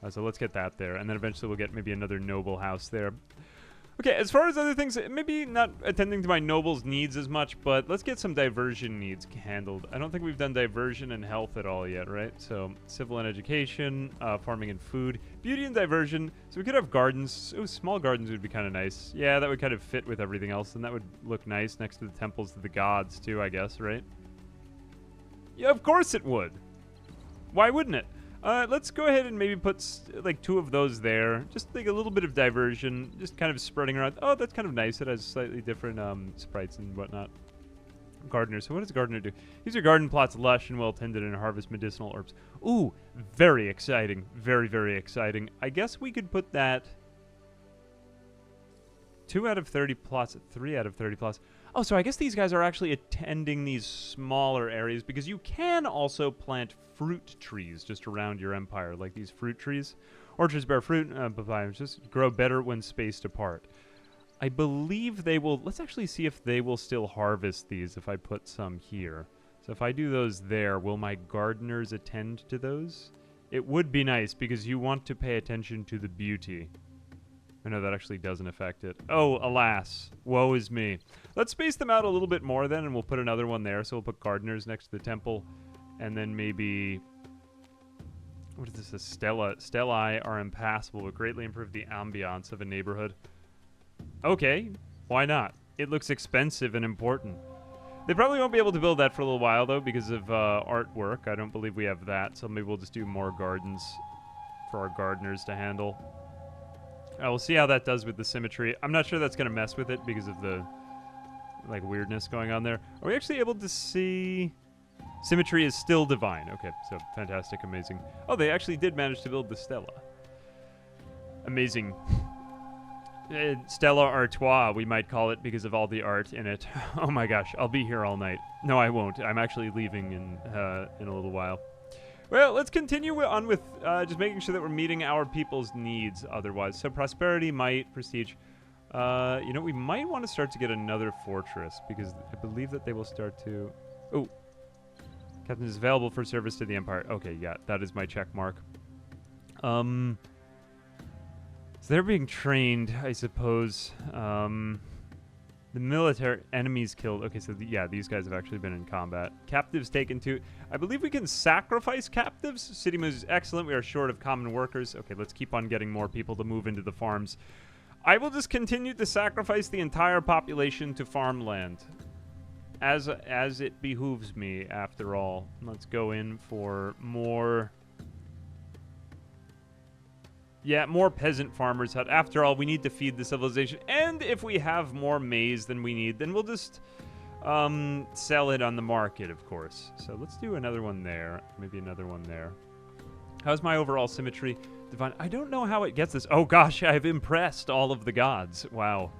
So let's get that there, and then eventually we'll get maybe another noble house there. Okay, as far as other things, maybe not attending to my nobles' needs as much, but let's get some diversion needs handled. I don't think we've done diversion and health at all yet, right? So, civil and education, farming and food, beauty and diversion. So we could have gardens. Ooh, small gardens would be kind of nice. Yeah, that would kind of fit with everything else, and that would look nice next to the temples of the gods, too, I guess, right? Yeah, of course it would. Why wouldn't it? Let's go ahead and maybe put, like, 2 of those there. Just, like, a little bit of diversion. Just kind of spreading around. Oh, that's kind of nice. It has slightly different sprites and whatnot. Gardener. So what does gardener do? These are garden plots lush and well-tended and harvest medicinal herbs. Ooh, very exciting. Very, very exciting. I guess we could put that 2 out of 30 plots, 3 out of 30 plots. Oh, so I guess these guys are actually attending these smaller areas, because you can also plant fruit trees just around your empire, like these fruit trees. Orchards bear fruit, papayas just grow better when spaced apart. I believe they will. Let's actually see if they will still harvest these if I put some here. So if I do those there, will my gardeners attend to those? It would be nice, because you want to pay attention to the beauty. I know that actually doesn't affect it. Oh, alas. Woe is me. Let's space them out a little bit more then, and we'll put another one there. So we'll put gardeners next to the temple. And then maybe... What is this? A stela. Stellae are impassable, but greatly improve the ambiance of a neighborhood. Okay. Why not? It looks expensive and important. They probably won't be able to build that for a little while, though, because of artwork. I don't believe we have that. So maybe we'll just do more gardens for our gardeners to handle. We'll see how that does with the symmetry. I'm not sure that's going to mess with it because of the, like, weirdness going on there. Are we actually able to see... Symmetry is still divine. Okay, so fantastic, amazing. Oh, they actually did manage to build the Stella. Amazing. Stella Artois, we might call it, because of all the art in it. Oh my gosh, I'll be here all night. No, I won't. I'm actually leaving in a little while. Well, let's continue on with just making sure that we're meeting our people's needs otherwise. So prosperity, might, prestige. You know, we might want to start to get another fortress, because I believe that they will start to... Oh. Captain is available for service to the Empire. Okay, yeah, that is my check mark. So they're being trained, I suppose. The military enemies killed. Okay, so yeah, these guys have actually been in combat. Captives taken to... I believe we can sacrifice captives. City moves excellent. We are short of common workers. Okay, let's keep on getting more people to move into the farms. I will just continue to sacrifice the entire population to farmland. As it behooves me, after all. Let's go in for more... Yeah, more peasant farmers. After all, we need to feed the civilization. And if we have more maize than we need, then we'll just sell it on the market, of course. So let's do another one there. Maybe another one there. How's my overall symmetry? Divine. I don't know how it gets this. Oh gosh, I've impressed all of the gods. Wow.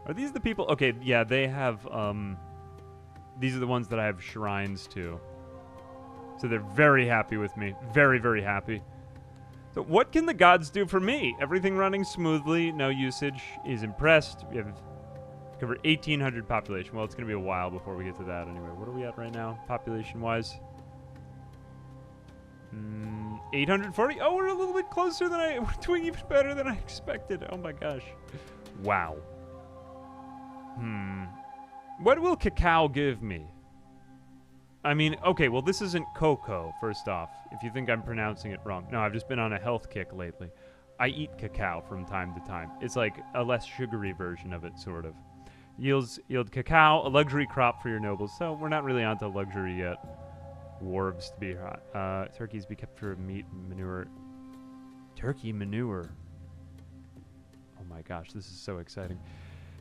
Are these the people? Okay, yeah, they have... These are the ones that I have shrines to. So they're very happy with me. Very, very happy. So what can the gods do for me? Everything running smoothly. No usage. Is impressed. We have covered 1,800 population. Well, it's going to be a while before we get to that anyway. What are we at right now, population-wise? 840? Oh, we're a little bit closer than we're doing even better than I expected. Oh my gosh. Wow. What will cacao give me? I mean, okay, well, this isn't cocoa, first off, if you think I'm pronouncing it wrong. No, I've just been on a health kick lately. I eat cacao from time to time. It's like a less sugary version of it, sort of. Yield cacao, a luxury crop for your nobles. So we're not really onto luxury yet. Wharves to be hot. Turkeys be kept for meat and manure. Turkey manure. Oh my gosh, this is so exciting.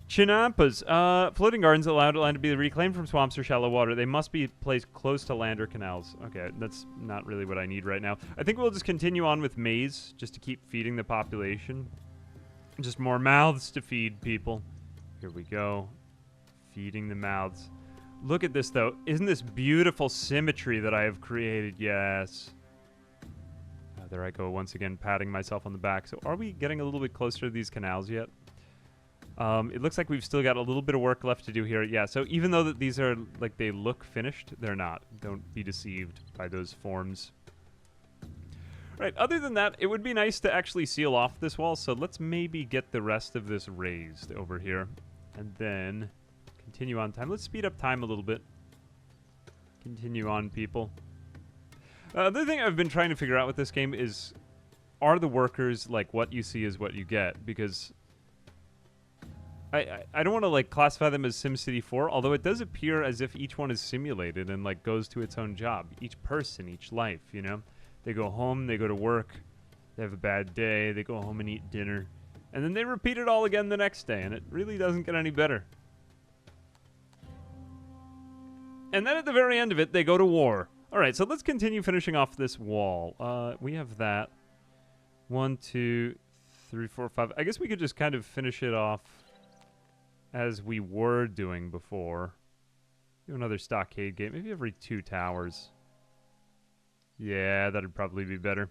Chinampas. Floating gardens allow land to be reclaimed from swamps or shallow water. They must be placed close to land or canals. Okay, that's not really what I need right now. I think we'll just continue on with maize, just to keep feeding the population. Just more mouths to feed people. Here we go. Feeding the mouths. Look at this, though. Isn't this beautiful symmetry that I have created? Yes. There I go, once again, patting myself on the back. So are we getting a little bit closer to these canals yet? It looks like we've still got a little bit of work left to do here. Yeah, so even though that these are, like, they look finished, they're not. Don't be deceived by those forms. Right, other than that, it would be nice to actually seal off this wall, so let's maybe get the rest of this raised over here. And then continue on time. Let's speed up time a little bit. Continue on, people. The other thing I've been trying to figure out with this game is, are the workers, like, what you see is what you get? Because I don't want to, like, classify them as SimCity 4, although it does appear as if each one is simulated and, like, goes to its own job. Each person, each life, you know? They go home, they go to work, they have a bad day, they go home and eat dinner, and then they repeat it all again the next day, and it really doesn't get any better. And then at the very end of it, they go to war. All right, so let's continue finishing off this wall. We have that. 1, 2, 3, 4, 5. I guess we could just kind of finish it off as we were doing before. Do another stockade gate, maybe every 2 towers. Yeah, that'd probably be better.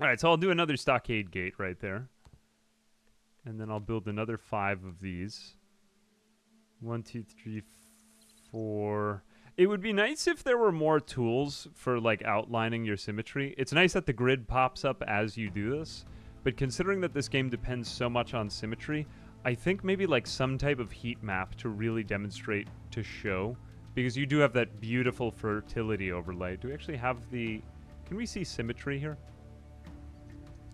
All right, so I'll do another stockade gate right there. And then I'll build another 5 of these. 1, 2, 3, 4. It would be nice if there were more tools for, like, outlining your symmetry. It's nice that the grid pops up as you do this, but considering that this game depends so much on symmetry, I think maybe, like, some type of heat map to really demonstrate to show, because you do have that beautiful fertility overlay. Do we actually have the... Can we see symmetry here?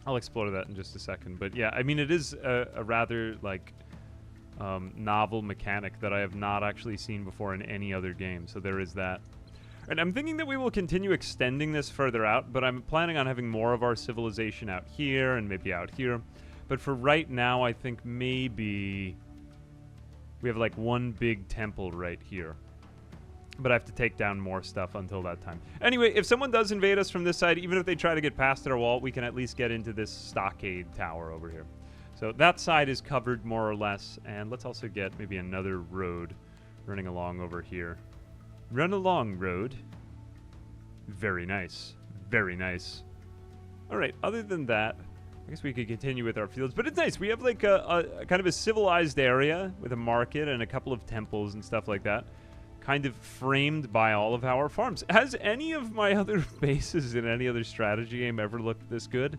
I'll explore that in just a second, but yeah, I mean, it is a rather, like... novel mechanic that I have not actually seen before in any other game, so there is that. And I'm thinking that we will continue extending this further out, but I'm planning on having more of our civilization out here and maybe out here. But for right now, I think maybe we have like one big temple right here. But I have to take down more stuff until that time. Anyway, if someone does invade us from this side, even if they try to get past our wall, we can at least get into this stockade tower over here. So that side is covered more or less, and let's also get maybe another road running along over here. Run along, road. Very nice. Very nice. All right, other than that, I guess we could continue with our fields, but it's nice. We have like a kind of a civilized area with a market and a couple of temples and stuff like that, kind of framed by all of our farms. Has any of my other bases in any other strategy game ever looked this good?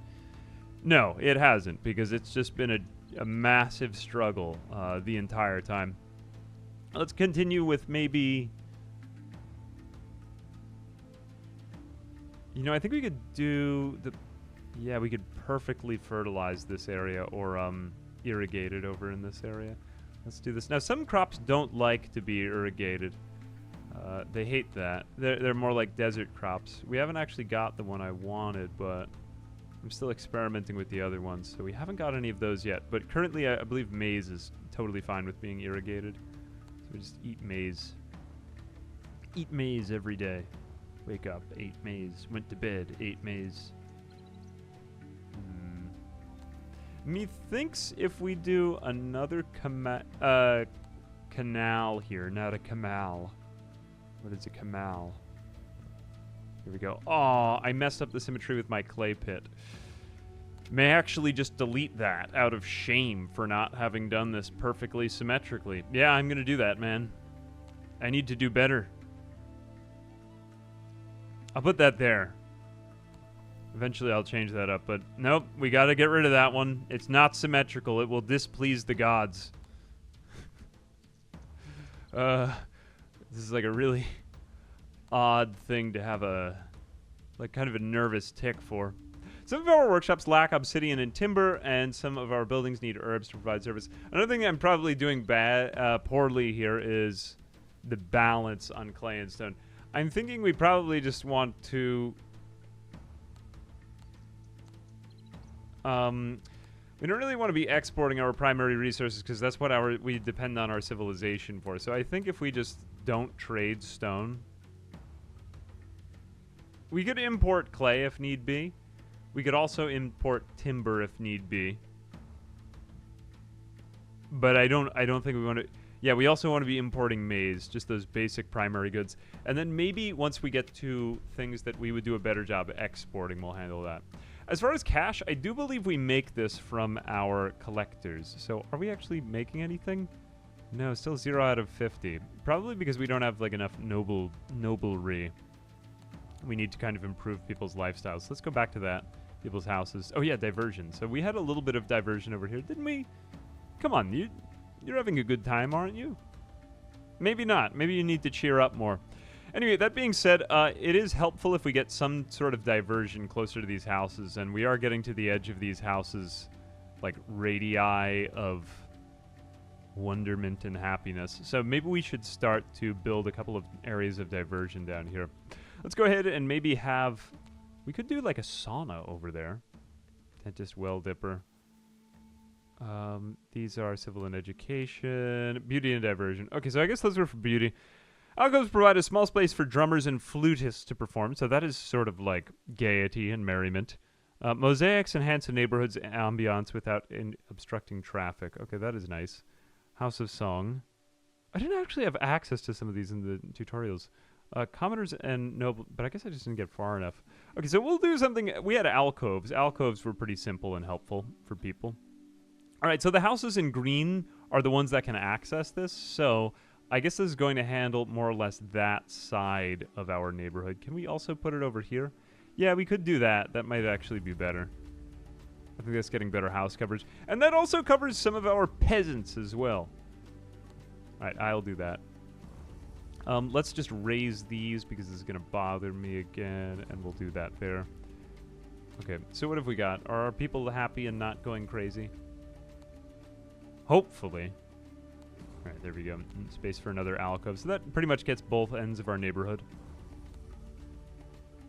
No, it hasn't, because it's just been a massive struggle the entire time. Let's continue with maybe... You know, I think we could do the... Yeah, we could perfectly fertilize this area or irrigate it over in this area. Let's do this. Now, some crops don't like to be irrigated. They hate that. They're more like desert crops. We haven't actually got the one I wanted, but... I'm still experimenting with the other ones, so we haven't got any of those yet. But currently, I believe maize is totally fine with being irrigated. So we just eat maize. Eat maize every day. Wake up, ate maize. Went to bed, ate maize. Methinks if we do another canal here, not a canal. What is a canal? Here we go. Oh, I messed up the symmetry with my clay pit. May actually just delete that out of shame for not having done this perfectly symmetrically. Yeah, I'm going to do that, man. I need to do better. I'll put that there. Eventually I'll change that up, but nope, we got to get rid of that one. It's not symmetrical. It will displease the gods. This is like a really... odd thing to have a kind of a nervous tick for. Some of our workshops lack obsidian and timber, and some of our buildings need herbs to provide service. Another thing I'm probably doing poorly here is the balance on clay and stone. I'm thinking we probably just want to we don't really want to be exporting our primary resources, because that's what we depend on our civilization for. So I think if we just don't trade stone, we could import clay if need be. We could also import timber if need be. But I don't think we want to... Yeah, we also want to be importing maize, just those basic primary goods. And then maybe once we get to things that we would do a better job exporting, we'll handle that. As far as cash, I do believe we make this from our collectors. So are we actually making anything? No, still 0 out of 50. Probably because we don't have like enough noblery. We need to kind of improve people's lifestyles. Let's go back to that. People's houses. Oh yeah, diversion. So we had a little bit of diversion over here, didn't we? Come on, you're having a good time, aren't you? Maybe not. Maybe you need to cheer up more. Anyway, that being said, it is helpful if we get some sort of diversion closer to these houses, and we are getting to the edge of these houses, like radii of wonderment and happiness. So maybe we should start to build a couple of areas of diversion down here. Let's go ahead and maybe have... We could do like a sauna over there. Dentist, well dipper. These are civil and education, beauty and diversion. Okay, so I guess those were for beauty. Alcoves provide a small space for drummers and flutists to perform, so that is sort of like gaiety and merriment. Mosaics enhance a neighborhood's ambiance without obstructing traffic. Okay, that is nice. House of Song. I didn't actually have access to some of these in the tutorials. Commoners and noble, but I guess I just didn't get far enough. Okay, so we'll do something. We had alcoves. Alcoves were pretty simple and helpful for people. All right, so the houses in green are the ones that can access this, so I guess this is going to handle more or less that side of our neighborhood. Can we also put it over here? Yeah, we could do that. That might actually be better. I think that's getting better house coverage. And that also covers some of our peasants as well. All right, I'll do that. Let's just raise these because this is going to bother me again, and we'll do that there. Okay, so what have we got? Are our people happy and not going crazy? Hopefully. All right, there we go. Space for another alcove. So that pretty much gets both ends of our neighborhood.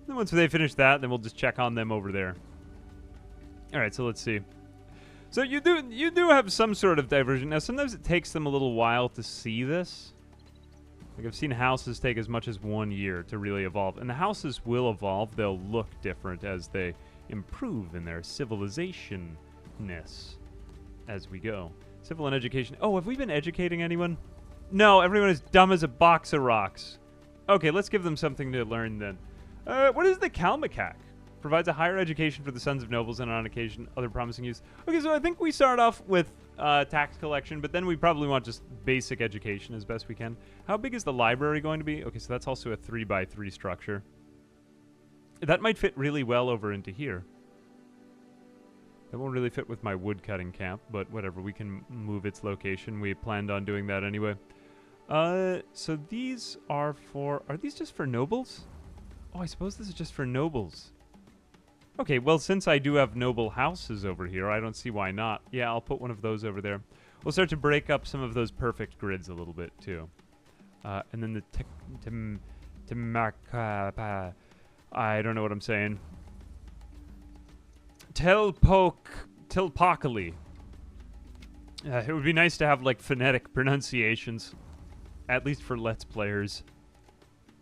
And once they finish that, then we'll just check on them over there. All right, so let's see. So you do have some sort of diversion. Now, sometimes it takes them a little while to see this. Like, I've seen houses take as much as 1 year to really evolve. And the houses will evolve. They'll look different as they improve in their civilization-ness as we go. Civil and education. Oh, have we been educating anyone? No, everyone is dumb as a box of rocks. Okay, let's give them something to learn then. What is the Kalmakak? Provides a higher education for the sons of nobles and on occasion other promising use. Okay, so I think we start off with tax collection, but then we probably want just basic education as best we can. How big is the library going to be? Okay, so that's also a 3x3 structure. That might fit really well over into here. That won't really fit with my woodcutting camp, but whatever. We can move its location. We planned on doing that anyway. So these are for... Are these just for nobles? Oh, I suppose this is just for nobles. Okay, well, since I do have noble houses over here, I don't see why not. Yeah, I'll put one of those over there. We'll start to break up some of those perfect grids a little bit, too. And then the... I don't know what I'm saying. Telpokali. It would be nice to have, like, phonetic pronunciations. At least for Let's Players.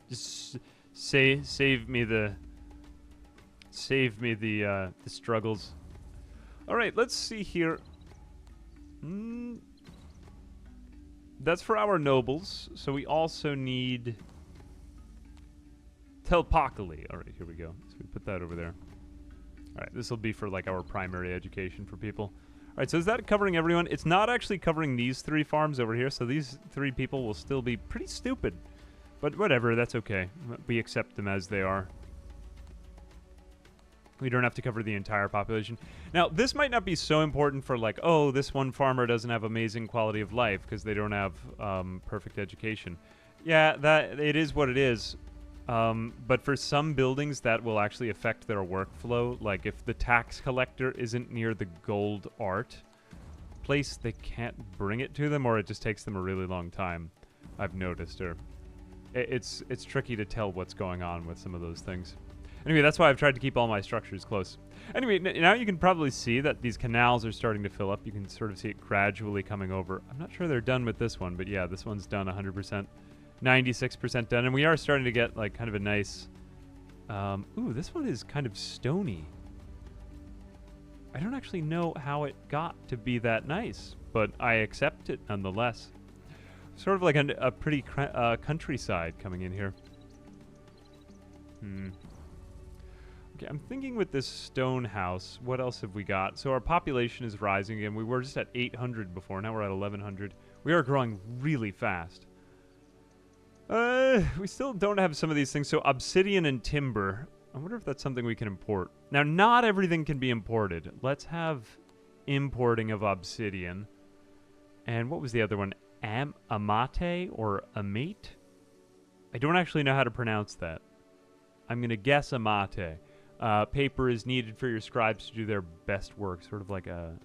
Just save me the struggles. All right, let's see here. That's for our nobles. So we also need Telpokali. All right, here we go. So we put that over there. All right, this will be for like our primary education for people. All right, so is that covering everyone? It's not actually covering these 3 farms over here, so these 3 people will still be pretty stupid. But whatever, that's okay. We accept them as they are. We don't have to cover the entire population. Now, this might not be so important for like, oh, this one farmer doesn't have amazing quality of life because they don't have perfect education. Yeah, that it is what it is. But for some buildings, that will actually affect their workflow. Like if the tax collector isn't near the gold art place, they can't bring it to them, or it just takes them a really long time. I've noticed, or it's tricky to tell what's going on with some of those things. Anyway, that's why I've tried to keep all my structures close. Anyway, now you can probably see that these canals are starting to fill up. You can sort of see it gradually coming over. I'm not sure they're done with this one, but yeah, this one's done 100%. 96% done, and we are starting to get like kind of a nice ooh, this one is kind of stony. I don't actually know how it got to be that nice, but I accept it nonetheless. Sort of like a pretty countryside coming in here. Okay, I'm thinking with this stone house, what else have we got? So our population is rising again. We were just at 800 before. Now we're at 1,100. We are growing really fast. We still don't have some of these things. So obsidian and timber. I wonder if that's something we can import. Now, not everything can be imported. Let's have importing of obsidian. And what was the other one? Amate or amate? I don't actually know how to pronounce that. I'm going to guess amate. Paper is needed for your scribes to do their best work. Sort of like a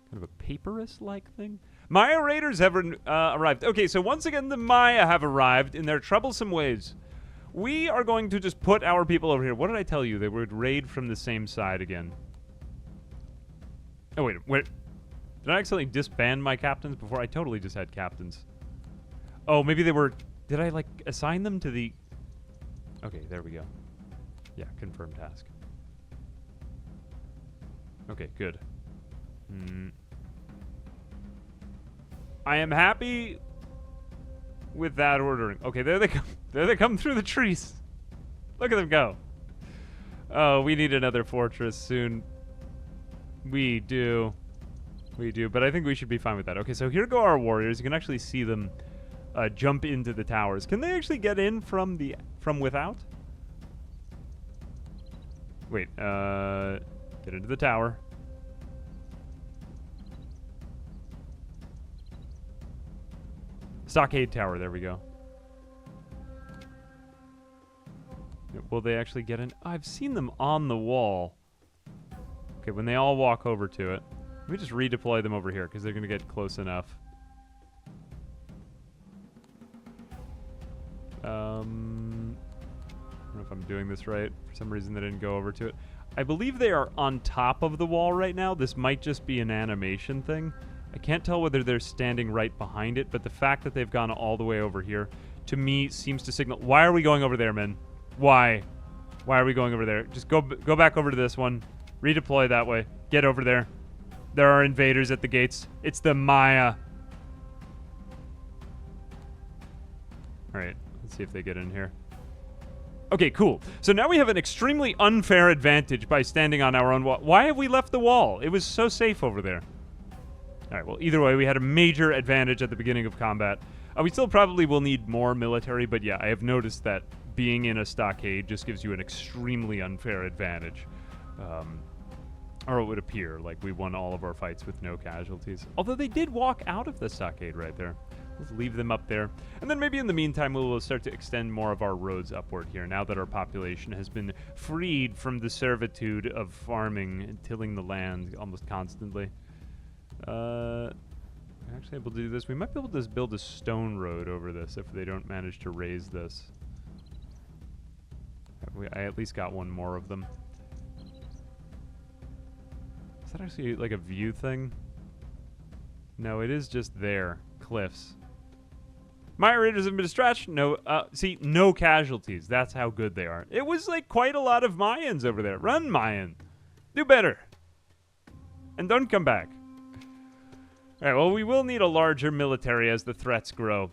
kind of a papyrus-like thing. Maya raiders have arrived. Okay, so once again, the Maya have arrived in their troublesome ways. We are going to just put our people over here. What did I tell you? They would raid from the same side again. Oh, wait. Did I accidentally disband my captains before? I totally just had captains. Oh, maybe they were... Did I, like, assign them to the... Okay, there we go. Yeah, confirm task. Okay, good. I am happy with that ordering. Okay, there they come. There they come through the trees. Look at them go. Oh, we need another fortress soon. We do. We do, but I think we should be fine with that. Okay, so here go our warriors. You can actually see them jump into the towers. Can they actually get in from without? Wait, get into the tower. Stockade tower, there we go. Will they actually get in? I've seen them on the wall. Okay, when they all walk over to it. Let me just redeploy them over here, because they're going to get close enough. I don't know if I'm doing this right. For some reason, they didn't go over to it. I believe they are on top of the wall right now. This might just be an animation thing. I can't tell whether they're standing right behind it, but the fact that they've gone all the way over here, to me, seems to signal... Why are we going over there, men? Why? Why are we going over there? Just go back over to this one. Redeploy that way. Get over there. There are invaders at the gates. It's the Maya. All right, let's see if they get in here. Okay, cool. So now we have an extremely unfair advantage by standing on our own wall. Why have we left the wall? It was so safe over there. All right, well, either way, we had a major advantage at the beginning of combat. We still probably will need more military, but yeah, I have noticed that being in a stockade just gives you an extremely unfair advantage. Or it would appear like we won all of our fights with no casualties. Although they did walk out of the stockade right there. Let's leave them up there. And then maybe in the meantime, we will start to extend more of our roads upward here, now that our population has been freed from the servitude of farming and tilling the land almost constantly. We're actually able to do this. We might be able to build a stone road over this if they don't manage to raise this. I at least got one more of them. Is that actually like a view thing? No, it is just there. Cliffs. Maya raiders have been distracted. No, see, no casualties. That's how good they are. It was like quite a lot of Mayans over there. Run, Mayan. Do better. And don't come back. Alright, well, we will need a larger military as the threats grow.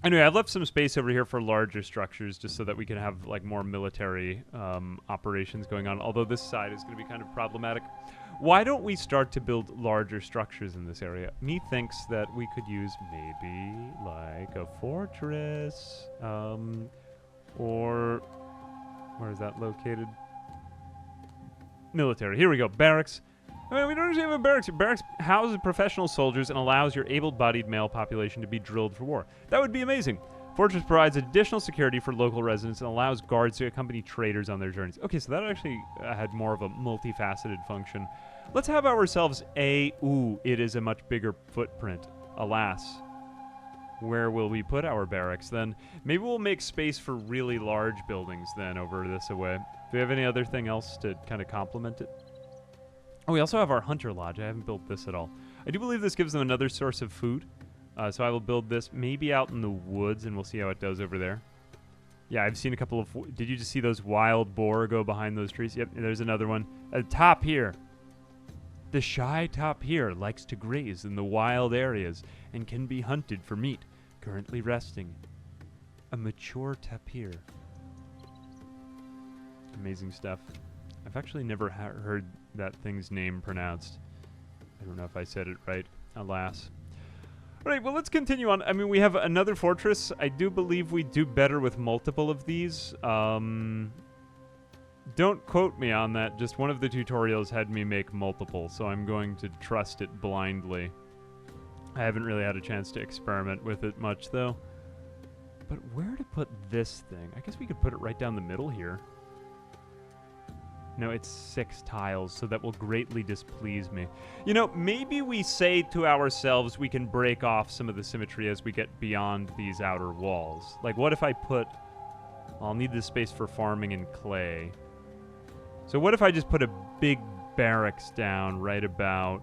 Anyway, I've left some space over here for larger structures just so that we can have, like, more military operations going on, although this side is going to be kind of problematic. Why don't we start to build larger structures in this area? Me thinks that we could use maybe, like, a fortress, or... where is that located? Military. Here we go. Barracks. I mean, we don't actually have a barracks. Barracks houses professional soldiers and allows your able-bodied male population to be drilled for war. That would be amazing. Fortress provides additional security for local residents and allows guards to accompany traders on their journeys. Okay, so that actually had more of a multifaceted function. Let's have ourselves ooh, it is a much bigger footprint. Alas. Where will we put our barracks then? Maybe we'll make space for really large buildings then over this way. Do we have any other thing else to kind of complement it? Oh, we also have our Hunter Lodge. I haven't built this at all. I do believe this gives them another source of food. So I will build this maybe out in the woods, and we'll see how it does over there. Yeah, I've seen a couple of... Did you just see those wild boar go behind those trees? Yep, there's another one. Top here. The shy top here likes to graze in the wild areas and can be hunted for meat. Currently resting. A mature tapir. Amazing stuff. I've actually never heard that thing's name pronounced. I don't know if I said it right. Alas. All right, well, let's continue on. I mean, we have another fortress. I do believe we do better with multiple of these. Don't quote me on that. Just one of the tutorials had me make multiple, so I'm going to trust it blindly. I haven't really had a chance to experiment with it much, though. But where to put this thing? I guess we could put it right down the middle here. No, it's 6 tiles, so that will greatly displease me. You know, maybe we say to ourselves we can break off some of the symmetry as we get beyond these outer walls. Like, what if I put... I'll need this space for farming and clay. So what if I just put a big barracks down right about...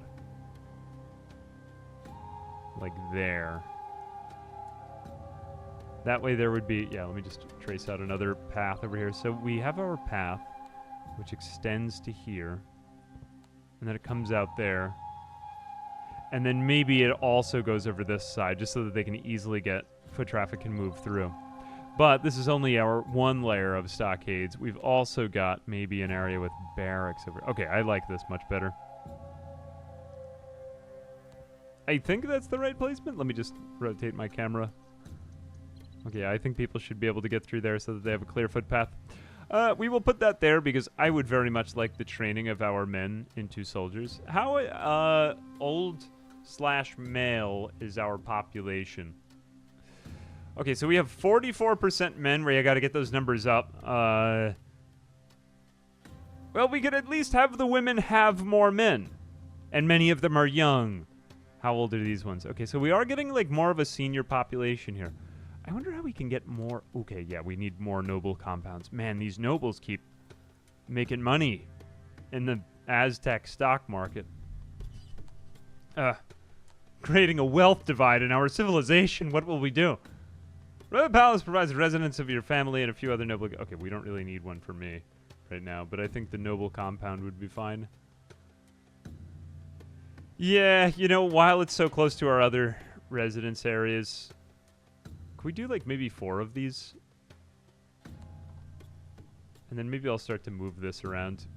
like there. That way there would be... Yeah, let me just trace out another path over here. So we have our path, which extends to here, and then it comes out there, and then maybe it also goes over this side just so that they can easily get foot traffic can move through. But this is only our one layer of stockades. We've also got maybe an area with barracks over. Okay, I like this much better. I think that's the right placement. Let me just rotate my camera. Okay, I think people should be able to get through there so that they have a clear footpath. We will put that there because I would very much like the training of our men into soldiers. How old/male is our population? Okay, so we have 44% men, where you got to get those numbers up. Well, we could at least have the women have more men, and many of them are young. How old are these ones? Okay, so we are getting like more of a senior population here. I wonder how we can get more... Okay, yeah, we need more noble compounds. Man, these nobles keep making money in the Aztec stock market. Creating a wealth divide in our civilization. What will we do? The palace provides residence of your family and a few other noble... Okay, we don't really need one for me right now, but I think the noble compound would be fine. Yeah, you know, while it's so close to our other residence areas... Can we do, like, maybe 4 of these? And then maybe I'll start to move this around.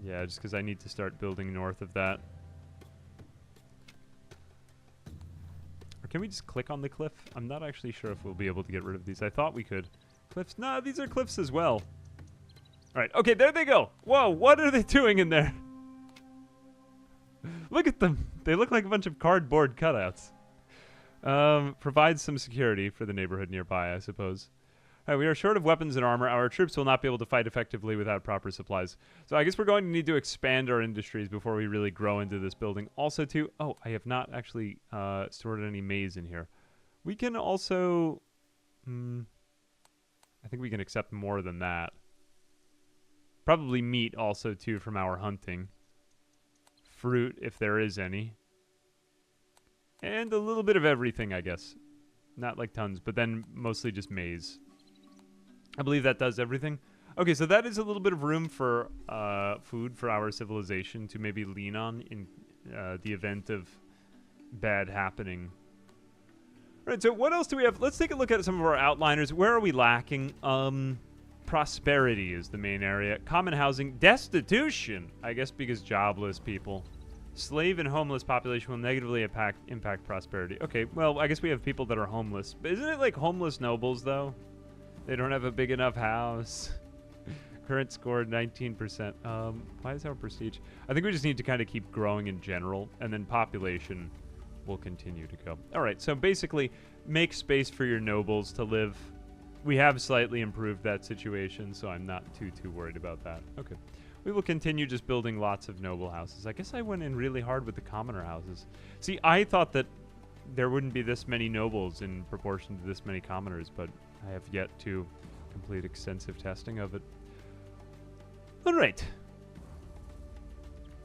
Yeah, just because I need to start building north of that. Or can we just click on the cliff? I'm not actually sure if we'll be able to get rid of these. I thought we could. Cliffs? No, these are cliffs as well. Alright, okay, there they go. Whoa, what are they doing in there? Look at them. They look like a bunch of cardboard cutouts. Provides some security for the neighborhood nearby, I suppose. All right, we are short of weapons and armor. Our troops will not be able to fight effectively without proper supplies. So I guess we're going to need to expand our industries before we really grow into this building. Also, too... Oh, I have not actually stored any maize in here. We can also... I think we can accept more than that. Probably meat also, too, from our hunting. Fruit, if there is any. And a little bit of everything, I guess. Not like tons, but then mostly just maize. I believe that does everything. Okay, so that is a little bit of room for food for our civilization to maybe lean on in the event of bad happening. All right, so what else do we have? Let's take a look at some of our outliners. Where are we lacking? Prosperity is the main area. Common housing. Destitution, I guess because jobless people. Slave and homeless population will negatively impact prosperity. Okay, well, I guess we have people that are homeless. But isn't it like homeless nobles, though? They don't have a big enough house. Current score, 19%. Why is our prestige? I think we just need to kind of keep growing in general, and then population will continue to go. All right, so basically, make space for your nobles to live. We have slightly improved that situation, so I'm not too worried about that. Okay. We will continue just building lots of noble houses. I guess I went in really hard with the commoner houses. See, I thought that there wouldn't be this many nobles in proportion to this many commoners, but I have yet to complete extensive testing of it. All right.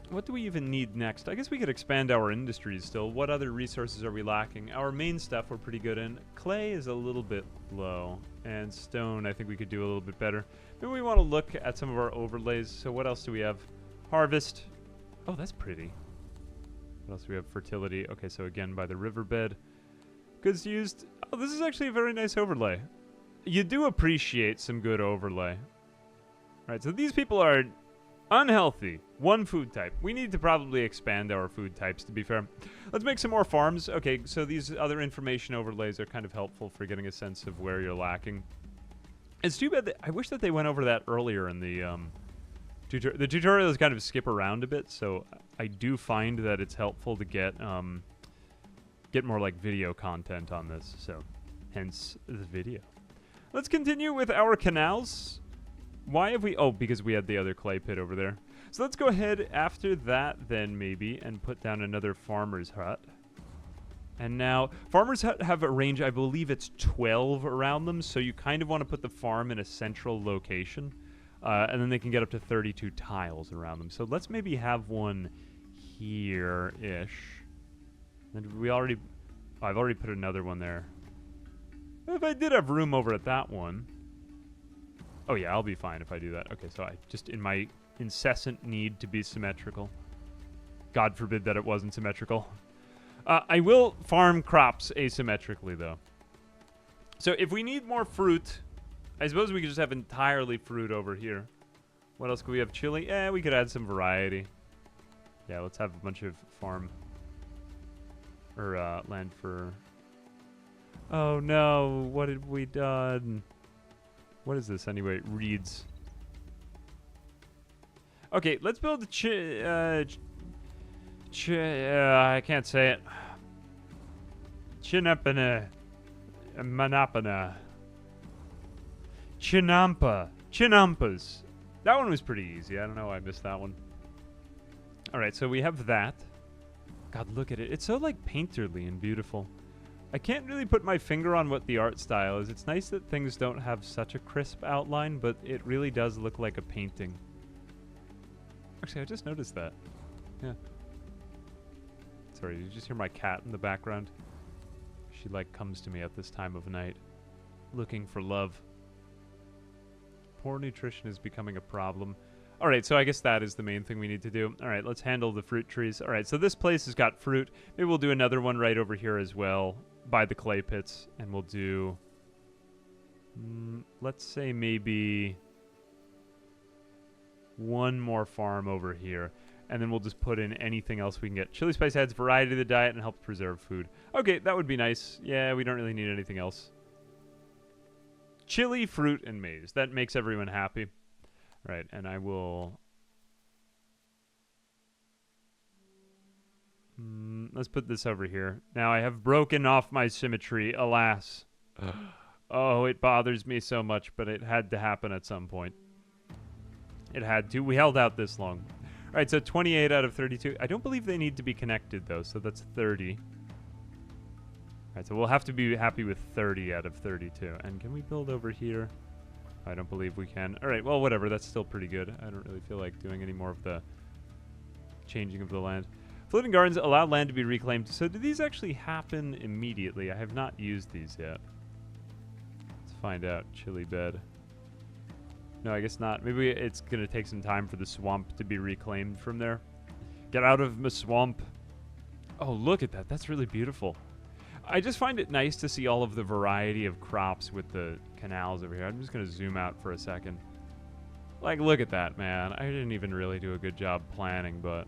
What do we even need next? I guess we could expand our industries still. What other resources are we lacking? Our main stuff we're pretty good in. Clay is a little bit low. And stone, I think we could do a little bit better. Maybe we want to look at some of our overlays. So what else do we have? Harvest. Oh, that's pretty. What else do we have? Fertility. Okay, so again, by the riverbed. Goods used. Oh, this is actually a very nice overlay. You do appreciate some good overlay. All right, so these people are unhealthy. One food type. We need to probably expand our food types, to be fair. Let's make some more farms. Okay, so these other information overlays are kind of helpful for getting a sense of where you're lacking. It's too bad that I wish that they went over that earlier in the tutorial. The tutorials kind of skip around a bit, so I do find that it's helpful to get more like video content on this. So, hence the video. Let's continue with our canals. Why have we... Oh, because we had the other clay pit over there. So let's go ahead after that then maybe and put down another farmer's hut. And now, farmer's hut have a range, I believe it's 12 around them, so you kind of want to put the farm in a central location. And then they can get up to 32 tiles around them. So let's maybe have one here-ish. And we already... Oh, I've already put another one there. If I did have room over at that one... Oh yeah, I'll be fine if I do that. Okay, so I just, in my incessant need to be symmetrical. God forbid that it wasn't symmetrical. I will farm crops asymmetrically, though. So if we need more fruit, I suppose we could just have entirely fruit over here. What else could we have? Chili? Eh, we could add some variety. Yeah, let's have a bunch of farm... Or, land for... Oh no, what have we done? What is this anyway? Reeds. Okay, let's build a I can't say it. Chinapana. Manapana. Chinampa. Chinampas. That one was pretty easy. I don't know why I missed that one. Alright, so we have that. God, look at it. It's so, like, painterly and beautiful. I can't really put my finger on what the art style is. It's nice that things don't have such a crisp outline, but it really does look like a painting. Actually, I just noticed that. Yeah. Sorry, did you just hear my cat in the background? She, like, comes to me at this time of night, looking for love. Poor nutrition is becoming a problem. Alright, so I guess that is the main thing we need to do. Alright, let's handle the fruit trees. Alright, so this place has got fruit. Maybe we'll do another one right over here as well, by the clay pits. And we'll do... let's say maybe... one more farm over here. And then we'll just put in anything else we can get. Chili spice adds variety to the diet and helps preserve food. Okay, that would be nice. Yeah, we don't really need anything else. Chili, fruit, and maize. That makes everyone happy. Right, and I will... let's put this over here. Now, I have broken off my symmetry, alas. Oh, it bothers me so much, but it had to happen at some point. It had to. We held out this long. All right, so 28 out of 32. I don't believe they need to be connected, though, so that's 30. All right, so we'll have to be happy with 30 out of 32. And can we build over here? I don't believe we can. All right, well, whatever. That's still pretty good. I don't really feel like doing any more of the changing of the land. Floating gardens allow land to be reclaimed. So do these actually happen immediately? I have not used these yet. Let's find out. Chili bed. No, I guess not. Maybe it's going to take some time for the swamp to be reclaimed from there. Get out of my swamp. Oh, look at that. That's really beautiful. I just find it nice to see all of the variety of crops with the canals over here. I'm just going to zoom out for a second. Like, look at that, man. I didn't even really do a good job planning, but...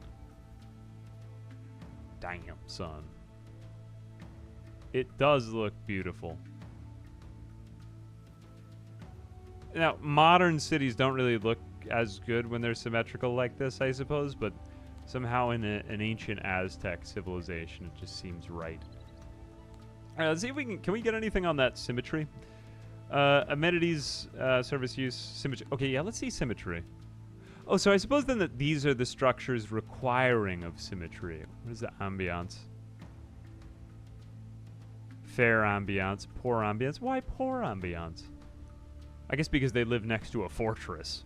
damn, son. It does look beautiful. Now, modern cities don't really look as good when they're symmetrical like this, I suppose, but somehow in an ancient Aztec civilization, it just seems right. All right, let's see if we can we get anything on that symmetry? Amenities, service use, symmetry. Okay, yeah, let's see symmetry. Oh, so I suppose then that these are the structures requiring of symmetry. What is the ambiance? Fair ambiance, poor ambiance. Why poor ambiance? I guess because they live next to a fortress.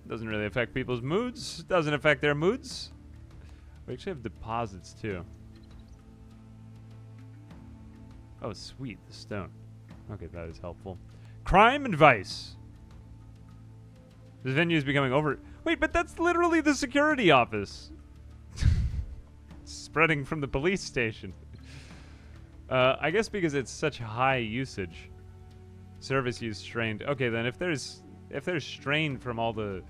Doesn't really affect people's moods. Doesn't affect their moods. We actually have deposits too. Oh, sweet, the stone. Okay, that is helpful. Crime and vice. This venue is becoming over... Wait, but that's literally the security office. Spreading from the police station. I guess because it's such high usage. Service use strained. Okay, then if there's strain from all the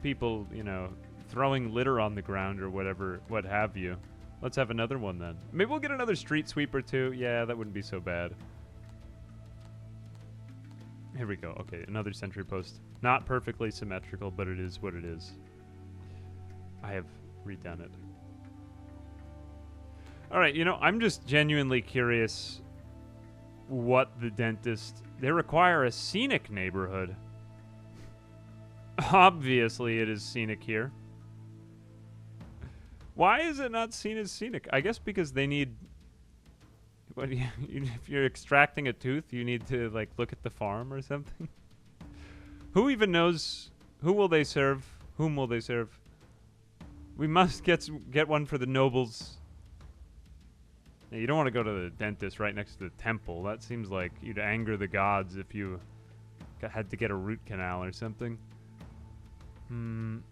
people, you know, throwing litter on the ground or whatever, what have you, let's have another one then. Maybe we'll get another street sweeper too. Yeah, that wouldn't be so bad. Here we go. Okay, another sentry post. Not perfectly symmetrical, but it is what it is. I have redone it. All right, you know, I'm just genuinely curious what the dentist... They require a scenic neighborhood. Obviously, it is scenic here. Why is it not seen as scenic? I guess because they need... What, if you're extracting a tooth, you need to, like, look at the farm or something? Who even knows? Who will they serve? Whom will they serve? We must get one for the nobles. Yeah, you don't want to go to the dentist right next to the temple. That seems like you'd anger the gods if you had to get a root canal or something. You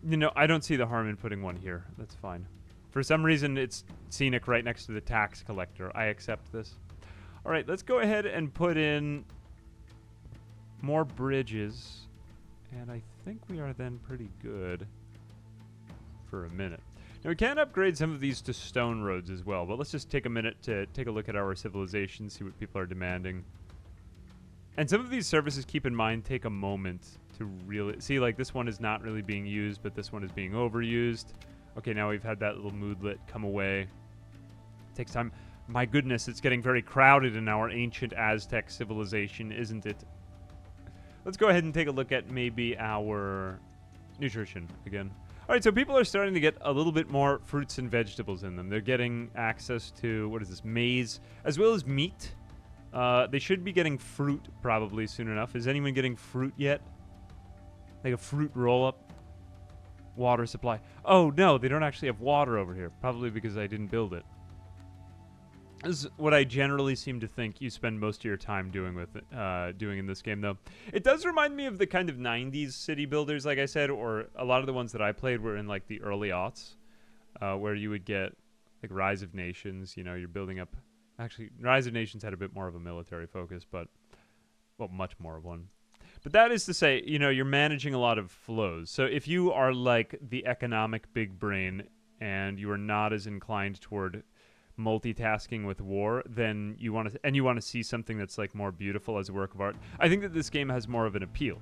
know, I don't see the harm in putting one here. That's fine. For some reason, it's scenic right next to the tax collector. I accept this. All right, let's go ahead and put in more bridges. And I think we are then pretty good for a minute. Now, we can upgrade some of these to stone roads as well, but let's just take a minute to take a look at our civilization, see what people are demanding. And some of these services, keep in mind, take a moment to really... See, like, this one is not really being used, but this one is being overused. Okay, now we've had that little moodlet come away. Takes time. My goodness, it's getting very crowded in our ancient Aztec civilization, isn't it? Let's go ahead and take a look at maybe our nutrition again. All right, so people are starting to get a little bit more fruits and vegetables in them. They're getting access to, what is this, maize, as well as meat. They should be getting fruit probably soon enough. Is anyone getting fruit yet? Like a fruit roll-up? Water supply. Oh, no, they don't actually have water over here. Probably because I didn't build it. This is what I generally seem to think you spend most of your time doing in this game, though. It does remind me of the kind of 90s city builders, like I said, or a lot of the ones that I played were in, like, the early aughts, where you would get, like, Rise of Nations. You know, you're building up... Actually, Rise of Nations had a bit more of a military focus, but... Well, much more of one. But that is to say, you know, you're managing a lot of flows. So if you are, like, the economic big brain and you are not as inclined toward... multitasking with war, then you want to see something that's like more beautiful as a work of art. I think that this game has more of an appeal.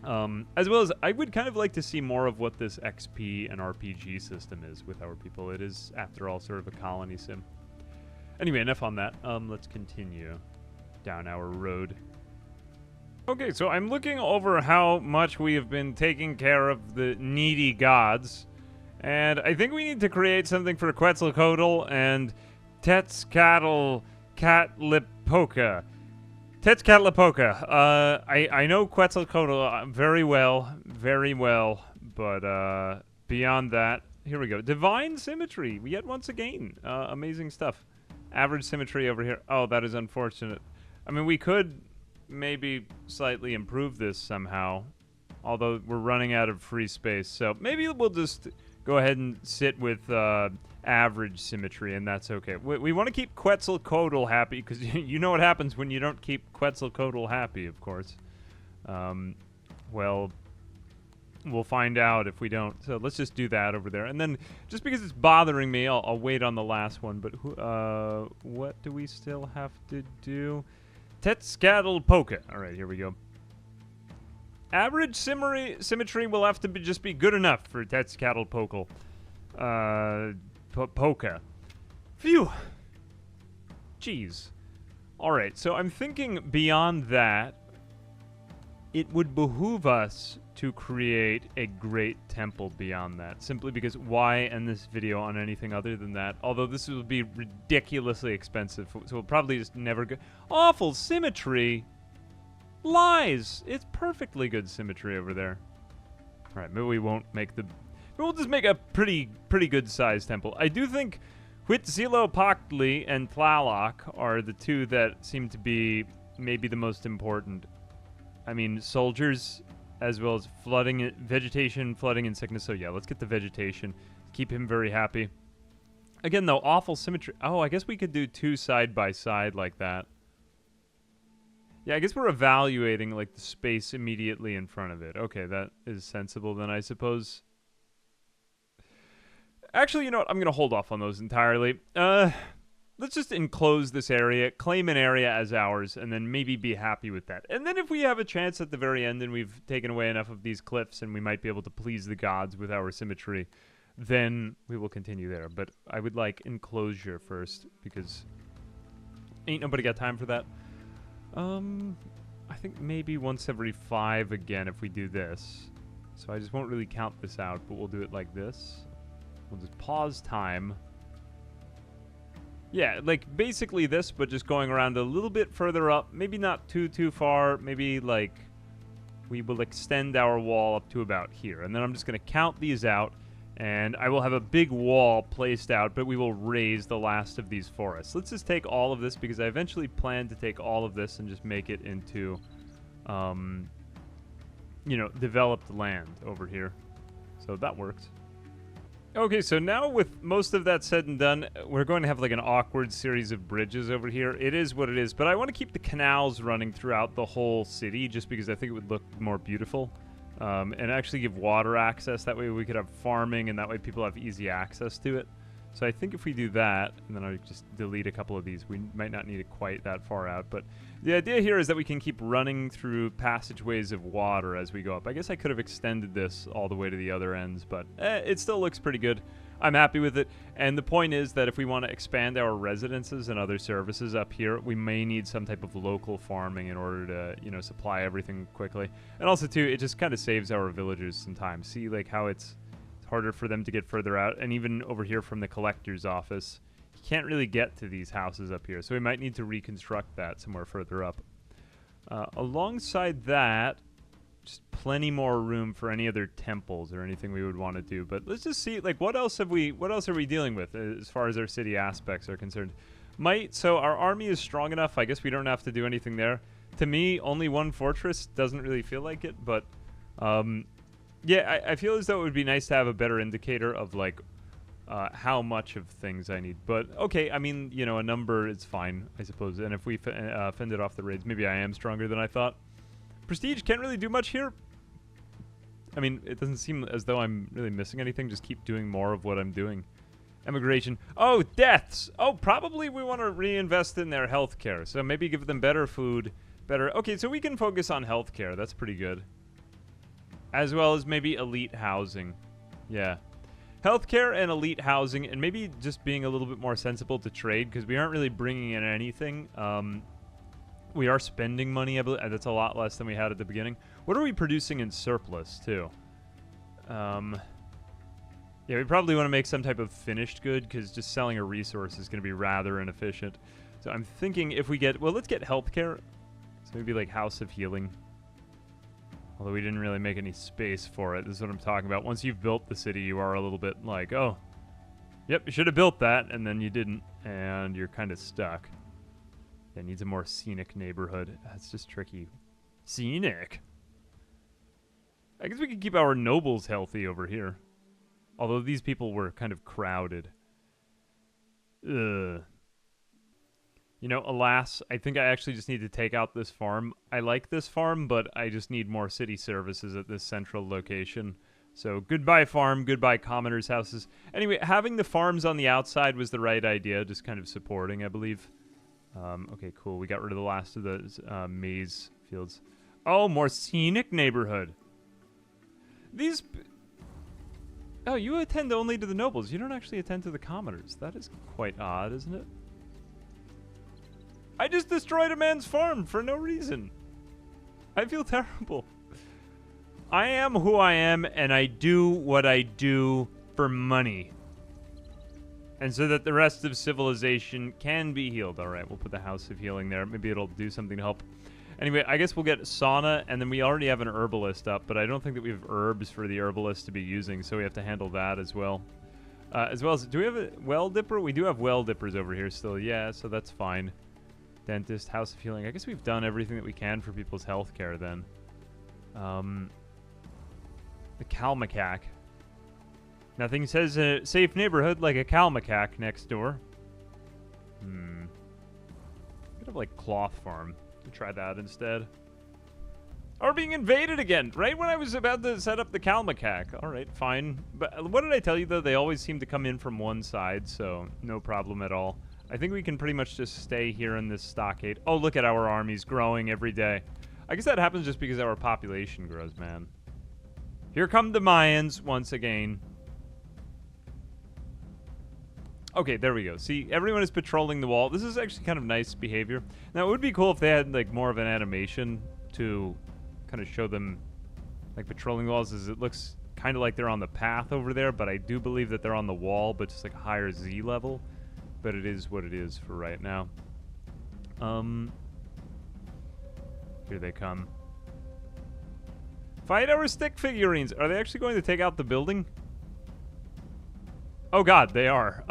As well as I would kind of like to see more of what this XP and RPG system is with our people. It is, after all, sort of a colony sim. Anyway, enough on that. Let's continue down our road. Okay, so I'm looking over how much we have been taking care of the needy gods. And I think we need to create something for Quetzalcoatl and Tetzcatlipoca. Tetzcatlipoca. I know Quetzalcoatl very well, but beyond that, here we go. Divine symmetry, yet once again. Amazing stuff. Average symmetry over here. Oh, that is unfortunate. I mean, we could maybe slightly improve this somehow, although we're running out of free space, so maybe we'll just... go ahead and sit with average symmetry, and that's okay. We want to keep Quetzalcoatl happy, because you know what happens when you don't keep Quetzalcoatl happy, of course. Well, we'll find out if we don't. So let's just do that over there. And then, just because it's bothering me, I'll wait on the last one. But what do we still have to do? Tetzcatlipoca. All right, here we go. Average symmetry will have to just be good enough for Tetzcatlipoca. Poca. Phew. Jeez. Alright, so I'm thinking beyond that, it would behoove us to create a great temple beyond that. Simply because why end this video on anything other than that? Although this will be ridiculously expensive, so we'll probably just never go... Awful symmetry! Lies! It's perfectly good symmetry over there. Alright, maybe we won't make the... We'll just make a pretty good sized temple. I do think Huitzilopochtli and Tlaloc are the two that seem to be maybe the most important. I mean, soldiers, as well as vegetation, flooding, and sickness. So yeah, let's get the vegetation. Keep him very happy. Again, though, awful symmetry. Oh, I guess we could do 2 side by side like that. Yeah, I guess we're evaluating, like, the space immediately in front of it. Okay, that is sensible then, I suppose. Actually, you know what? I'm going to hold off on those entirely. Let's just enclose this area, claim an area as ours, and then maybe be happy with that. And then if we have a chance at the very end and we've taken away enough of these cliffs and we might be able to please the gods with our symmetry, then we will continue there. But I would like enclosure first, because ain't nobody got time for that. I think maybe once every 5 again if we do this. So I just won't really count this out, but we'll do it like this. We'll just pause time. Yeah, like basically this, but just going around a little bit further up. Maybe not too far. Maybe like we will extend our wall up to about here. And then I'm just going to count these out. And I will have a big wall placed out, but we will raise the last of these forests. Let's just take all of this, because I eventually plan to take all of this and just make it into, you know, developed land over here. So that works. Okay, so now with most of that said and done, we're going to have like an awkward series of bridges over here. It is what it is, but I want to keep the canals running throughout the whole city, just because I think it would look more beautiful. And actually give water access. That way we could have farming, and that way people have easy access to it. So I think if we do that, and then I just delete a couple of these, we might not need it quite that far out. But the idea here is that we can keep running through passageways of water as we go up. I guess I could have extended this all the way to the other ends, but it still looks pretty good. I'm happy with it. And the point is that if we want to expand our residences and other services up here, we may need some type of local farming in order to, you know, supply everything quickly. And also, too, it just kind of saves our villagers some time. See, like, how it's harder for them to get further out. And even over here from the collector's office, you can't really get to these houses up here. So we might need to reconstruct that somewhere further up. Alongside that, just plenty more room for any other temples or anything we would want to do. But let's just see, like, what else are we dealing with as far as our city aspects are concerned? So our army is strong enough. I guess we don't have to do anything there. To me, only 1 fortress doesn't really feel like it, but yeah, I feel as though it would be nice to have a better indicator of, like, how much of things I need. But okay, I mean, you know, a number is fine, I suppose. And if we fended off the raids, maybe I am stronger than I thought. Prestige can't really do much here. I mean, it doesn't seem as though I'm really missing anything. Just keep doing more of what I'm doing. Emigration. Oh, deaths. Oh, probably we want to reinvest in their healthcare. So maybe give them better food, better... Okay, so we can focus on healthcare. That's pretty good. As well as maybe elite housing. Yeah. Healthcare and elite housing, and maybe just being a little bit more sensible to trade, because we aren't really bringing in anything. We are spending money, I believe. That's a lot less than we had at the beginning. What are we producing in surplus, too? Yeah, we probably want to make some type of finished good, because just selling a resource is going to be rather inefficient. So I'm thinking if we get... Well, let's get healthcare. So maybe like House of Healing. Although we didn't really make any space for it. This is what I'm talking about. Once you've built the city, you are a little bit like, oh, yep, you should have built that, and then you didn't, and you're kind of stuck. It needs a more scenic neighborhood. That's just tricky. Scenic? I guess we could keep our nobles healthy over here. Although these people were kind of crowded. Ugh. You know, alas, I think I actually just need to take out this farm. I like this farm, but I just need more city services at this central location. So, goodbye farm, goodbye commoners' houses. Anyway, having the farms on the outside was the right idea, just kind of supporting, I believe. Okay, cool. We got rid of the last of those maize fields. Oh, more scenic neighborhood. These... Oh, you attend only to the nobles. You don't actually attend to the commoners. That is quite odd, isn't it? I just destroyed a man's farm for no reason. I feel terrible. I am who I am, and I do what I do for money. And so that the rest of civilization can be healed. All right, we'll put the House of Healing there. Maybe it'll do something to help. Anyway, I guess we'll get sauna, and then we already have an herbalist up, but I don't think that we have herbs for the herbalist to be using, so we have to handle that as well. As well as, do we have a well dipper? We do have well dippers over here still. Yeah, so that's fine. Dentist, House of Healing. I guess we've done everything that we can for people's health care then. The Kalmakak. Nothing says a safe neighborhood like a cow macaque next door. Could have like cloth farm. Try that instead. Or being invaded again, right when I was about to set up the cow macaque. All right, fine. But what did I tell you, though? They always seem to come in from one side, so no problem at all. I think we can pretty much just stay here in this stockade. Oh, look at our armies growing every day. I guess that happens just because our population grows, man. Here come the Mayans once again. Okay, there we go. See, everyone is patrolling the wall. This is actually kind of nice behavior. Now, it would be cool if they had, like, more of an animation to kind of show them, like, patrolling the walls, as it looks kind of like they're on the path over there, but I do believe that they're on the wall, but just, like, a higher Z level. But it is what it is for right now. Here they come. Fight our stick figurines. Are they actually going to take out the building? Oh god, they are.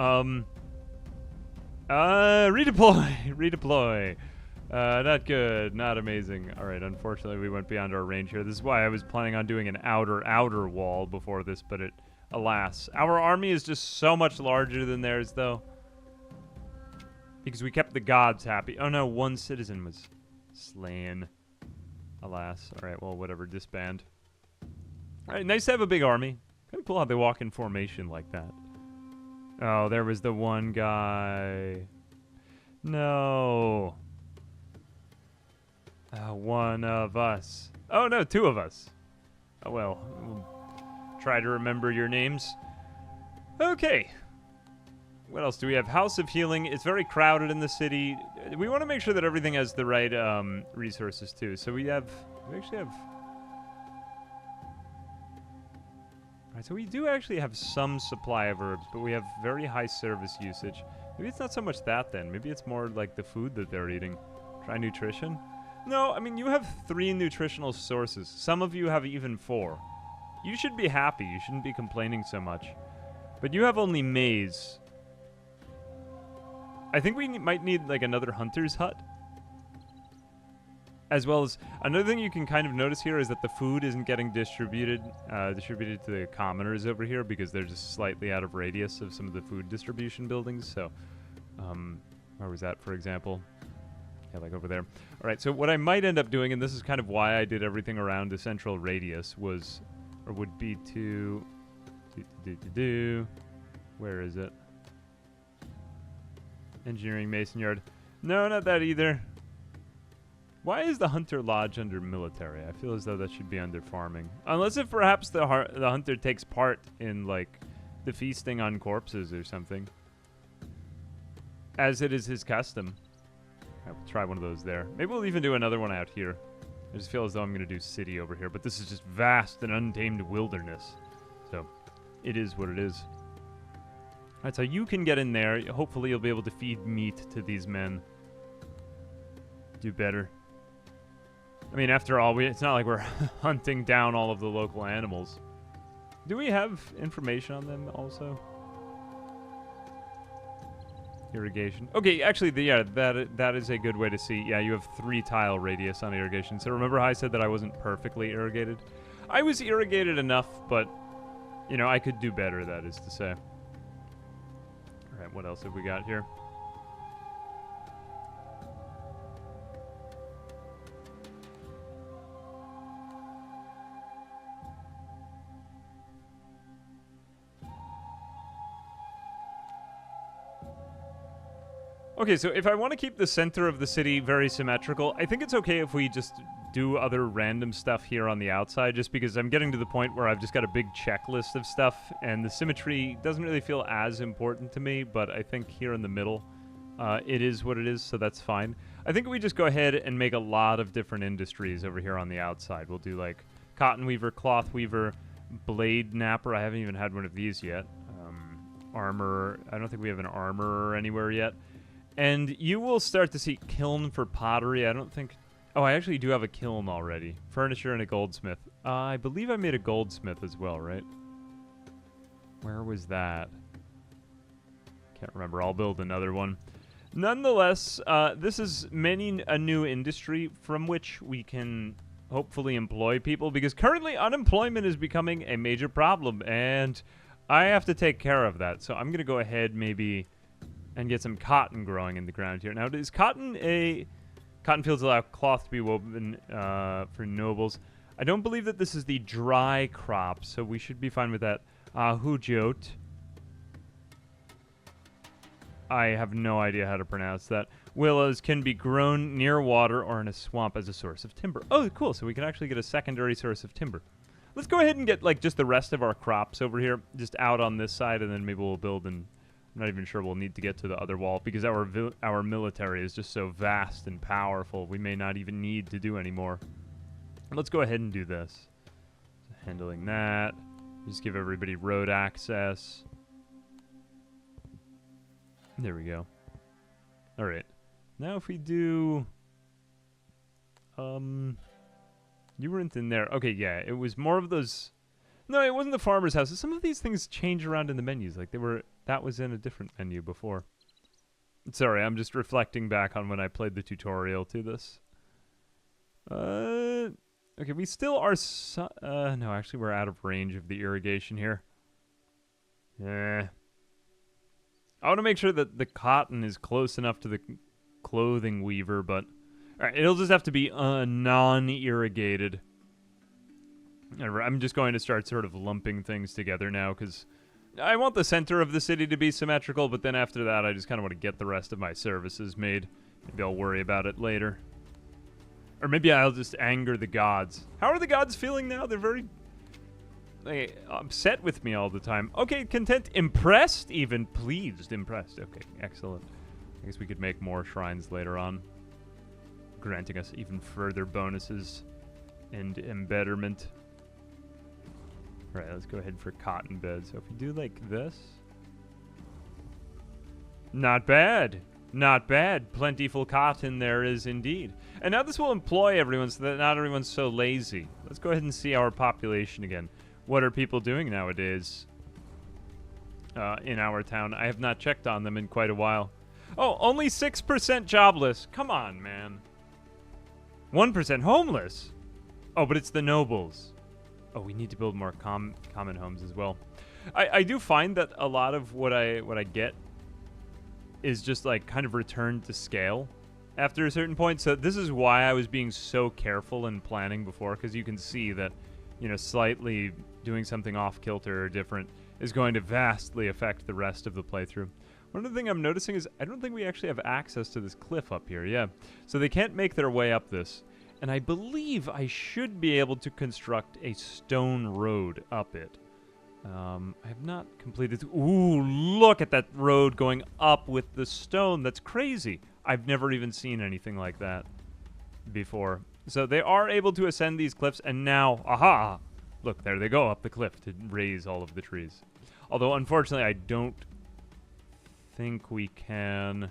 Redeploy. Redeploy. Not good. Not amazing. Alright, unfortunately we went beyond our range here. This is why I was planning on doing an outer wall before this, but it, alas. Our army is just so much larger than theirs, though. Because we kept the gods happy. Oh no, one citizen was slain. Alas. Alright, well, whatever. Disband. Alright, nice to have a big army. Kind of cool how they walk in formation like that. Oh, there was the one guy. No. One of us. Oh, no, two of us. Oh, well. We'll try to remember your names. Okay. What else do we have? House of Healing. It's very crowded in the city. We want to make sure that everything has the right resources, too. So we actually have... Alright, so we do actually have some supply of herbs, but we have very high service usage. Maybe it's not so much that, then. Maybe it's more like the food that they're eating. Try nutrition? No, I mean, you have 3 nutritional sources. Some of you have even 4. You should be happy. You shouldn't be complaining so much. But you have only maize. I think we might need, like, another hunter's hut. As well as, another thing you can kind of notice here is that the food isn't getting distributed to the commoners over here because they're just slightly out of radius of some of the food distribution buildings. So, where was that, for example? Yeah, like over there. All right, so what I might end up doing, and this is kind of why I did everything around the central radius, was, or would be to, where is it? Engineering Mason Yard. No, not that either. Why is the Hunter Lodge under military? I feel as though that should be under farming. Unless if perhaps the hunter takes part in, like, the feasting on corpses or something. As it is his custom. I'll try one of those there. Maybe we'll even do another one out here. I just feel as though I'm going to do city over here. But this is just vast and untamed wilderness. So, it is what it is. Alright, so you can get in there. Hopefully you'll be able to feed meat to these men. Do better. I mean, after all, it's not like we're hunting down all of the local animals. Do we have information on them also? Irrigation. Okay, actually, yeah, that is a good way to see. Yeah, you have 3 tile radius on irrigation. So remember how I said that I wasn't perfectly irrigated? I was irrigated enough, but, you know, I could do better, that is to say. All right, what else have we got here? Okay, so if I want to keep the center of the city very symmetrical, I think it's okay if we just do other random stuff here on the outside, just because I'm getting to the point where I've just got a big checklist of stuff, and the symmetry doesn't really feel as important to me, but I think here in the middle, it is what it is, so that's fine. I think we just go ahead and make a lot of different industries over here on the outside. We'll do, like, cotton weaver, cloth weaver, blade napper. I haven't even had one of these yet. Armor. I don't think we have an armorer anywhere yet. And you will start to see kiln for pottery. I don't think... Oh, I actually do have a kiln already. Furniture and a goldsmith. I believe I made a goldsmith as well, right? Where was that? Can't remember. I'll build another one. Nonetheless, this is a new industry from which we can hopefully employ people, because currently unemployment is becoming a major problem, and I have to take care of that. So I'm going to go ahead maybe and get some cotton growing in the ground here. Now, is cotton a... Cotton fields allow cloth to be woven for nobles. I don't believe that this is the dry crop, so we should be fine with that. Hujiot. I have no idea how to pronounce that. Willows can be grown near water or in a swamp as a source of timber. Oh, cool. So we can actually get a secondary source of timber. Let's go ahead and get, like, just the rest of our crops over here, just out on this side, and then maybe we'll build and... I'm not even sure we'll need to get to the other wall because our military is just so vast and powerful. We may not even need to do any more. Let's go ahead and do this. Handling that. Just give everybody road access. There we go. All right. Now if we do... You weren't in there. Okay, yeah. It was more of those... No, it wasn't the farmer's houses. Some of these things change around in the menus. Like, they were... That was in a different menu before. Sorry, I'm just reflecting back on when I played the tutorial to this. Okay, we still are... no, actually, we're out of range of the irrigation here. Yeah. I want to make sure that the cotton is close enough to the clothing weaver, but... Alright, it'll just have to be non-irrigated. I'm just going to start sort of lumping things together now, because... I want the center of the city to be symmetrical, but then after that, I just kind of want to get the rest of my services made. Maybe I'll worry about it later. Or maybe I'll just anger the gods. How are the gods feeling now? They're very... upset with me all the time. Okay, content. Impressed? Even pleased. Impressed. Okay, excellent. I guess we could make more shrines later on, granting us even further bonuses and embetterment. Right, let's go ahead for cotton bed. So if we do like this... Not bad. Not bad. Plentiful cotton there is indeed. And now this will employ everyone so that not everyone's so lazy. Let's go ahead and see our population again. What are people doing nowadays in our town? I have not checked on them in quite a while. Oh, only 6% jobless. Come on, man. 1% homeless. Oh, but it's the nobles. Oh, we need to build more common homes as well. I do find that a lot of what I get is just like kind of returned to scale after a certain point. So this is why I was being so careful in planning before, because you can see that, you know, slightly doing something off kilter or different is going to vastly affect the rest of the playthrough. One other thing I'm noticing is I don't think we actually have access to this cliff up here. Yeah, so they can't make their way up this. And I believe I should be able to construct a stone road up it. I have not completed... Ooh, look at that road going up with the stone. That's crazy. I've never even seen anything like that before. So they are able to ascend these cliffs, and now... Aha! Look, there they go up the cliff to raise all of the trees. Although, unfortunately, I don't think we can...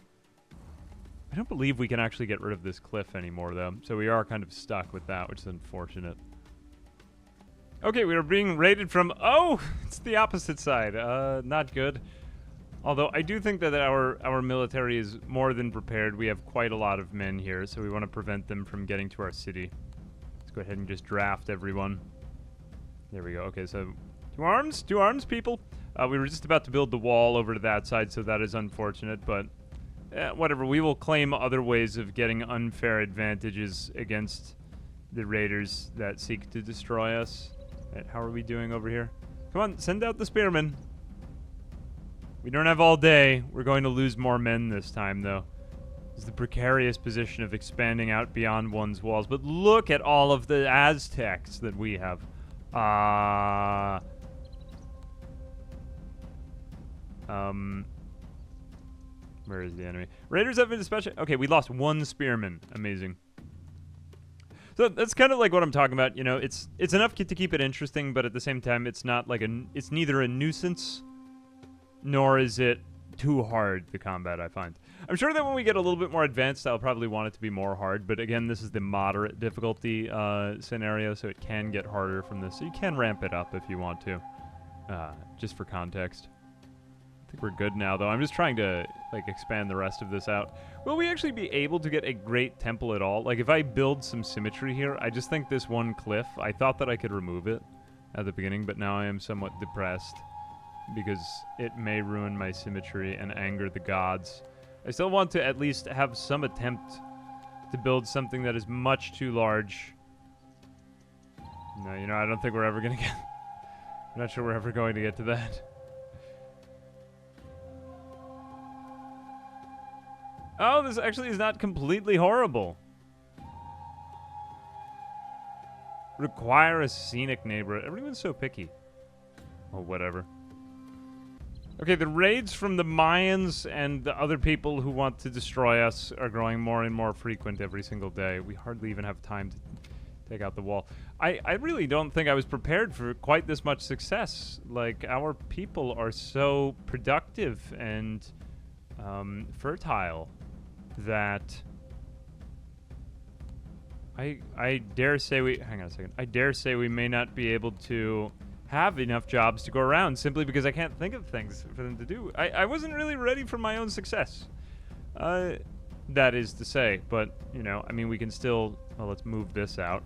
I don't believe we can actually get rid of this cliff anymore, though. So we are kind of stuck with that, which is unfortunate. Okay, we are being raided from... Oh! It's the opposite side. Not good. Although, I do think that our military is more than prepared. We have quite a lot of men here, so we want to prevent them from getting to our city. Let's go ahead and just draft everyone. There we go. Okay, so... Two arms, people! We were just about to build the wall over to that side, so that is unfortunate, but... whatever, we will claim other ways of getting unfair advantages against the raiders that seek to destroy us. Right, how are we doing over here? Come on, send out the spearmen. We don't have all day. We're going to lose more men this time, though. It's the precarious position of expanding out beyond one's walls. But look at all of the Aztecs that we have. Where is the enemy? Raiders have been especially... Okay, we lost one spearman. Amazing. So that's kind of like what I'm talking about. You know, it's enough to keep it interesting, but at the same time, it's not like it's neither a nuisance, nor is it too hard, the combat, I find. I'm sure that when we get a little bit more advanced, I'll probably want it to be more hard, but again, this is the moderate difficulty scenario, so it can get harder from this. So you can ramp it up if you want to, just for context. I think we're good now, though. I'm just trying to, like, expand the rest of this out. Will we actually be able to get a great temple at all? Like, if I build some symmetry here, I just think this one cliff, I thought that I could remove it at the beginning, but now I am somewhat depressed because it may ruin my symmetry and anger the gods. I still want to at least have some attempt to build something that is much too large. No, you know, I don't think we're ever going to get... I'm not sure we're ever going to get to that. Oh, this actually is not completely horrible. Require a scenic neighborhood. Everyone's so picky. Oh, whatever. Okay, the raids from the Mayans and the other people who want to destroy us are growing more and more frequent every single day. We hardly even have time to take out the wall. I really don't think I was prepared for quite this much success. Like, our people are so productive and fertile that I dare say we... Hang on a second. I dare say we may not be able to have enough jobs to go around simply because I can't think of things for them to do. I wasn't really ready for my own success. That is to say, but, you know, I mean, we can still... Well, let's move this out.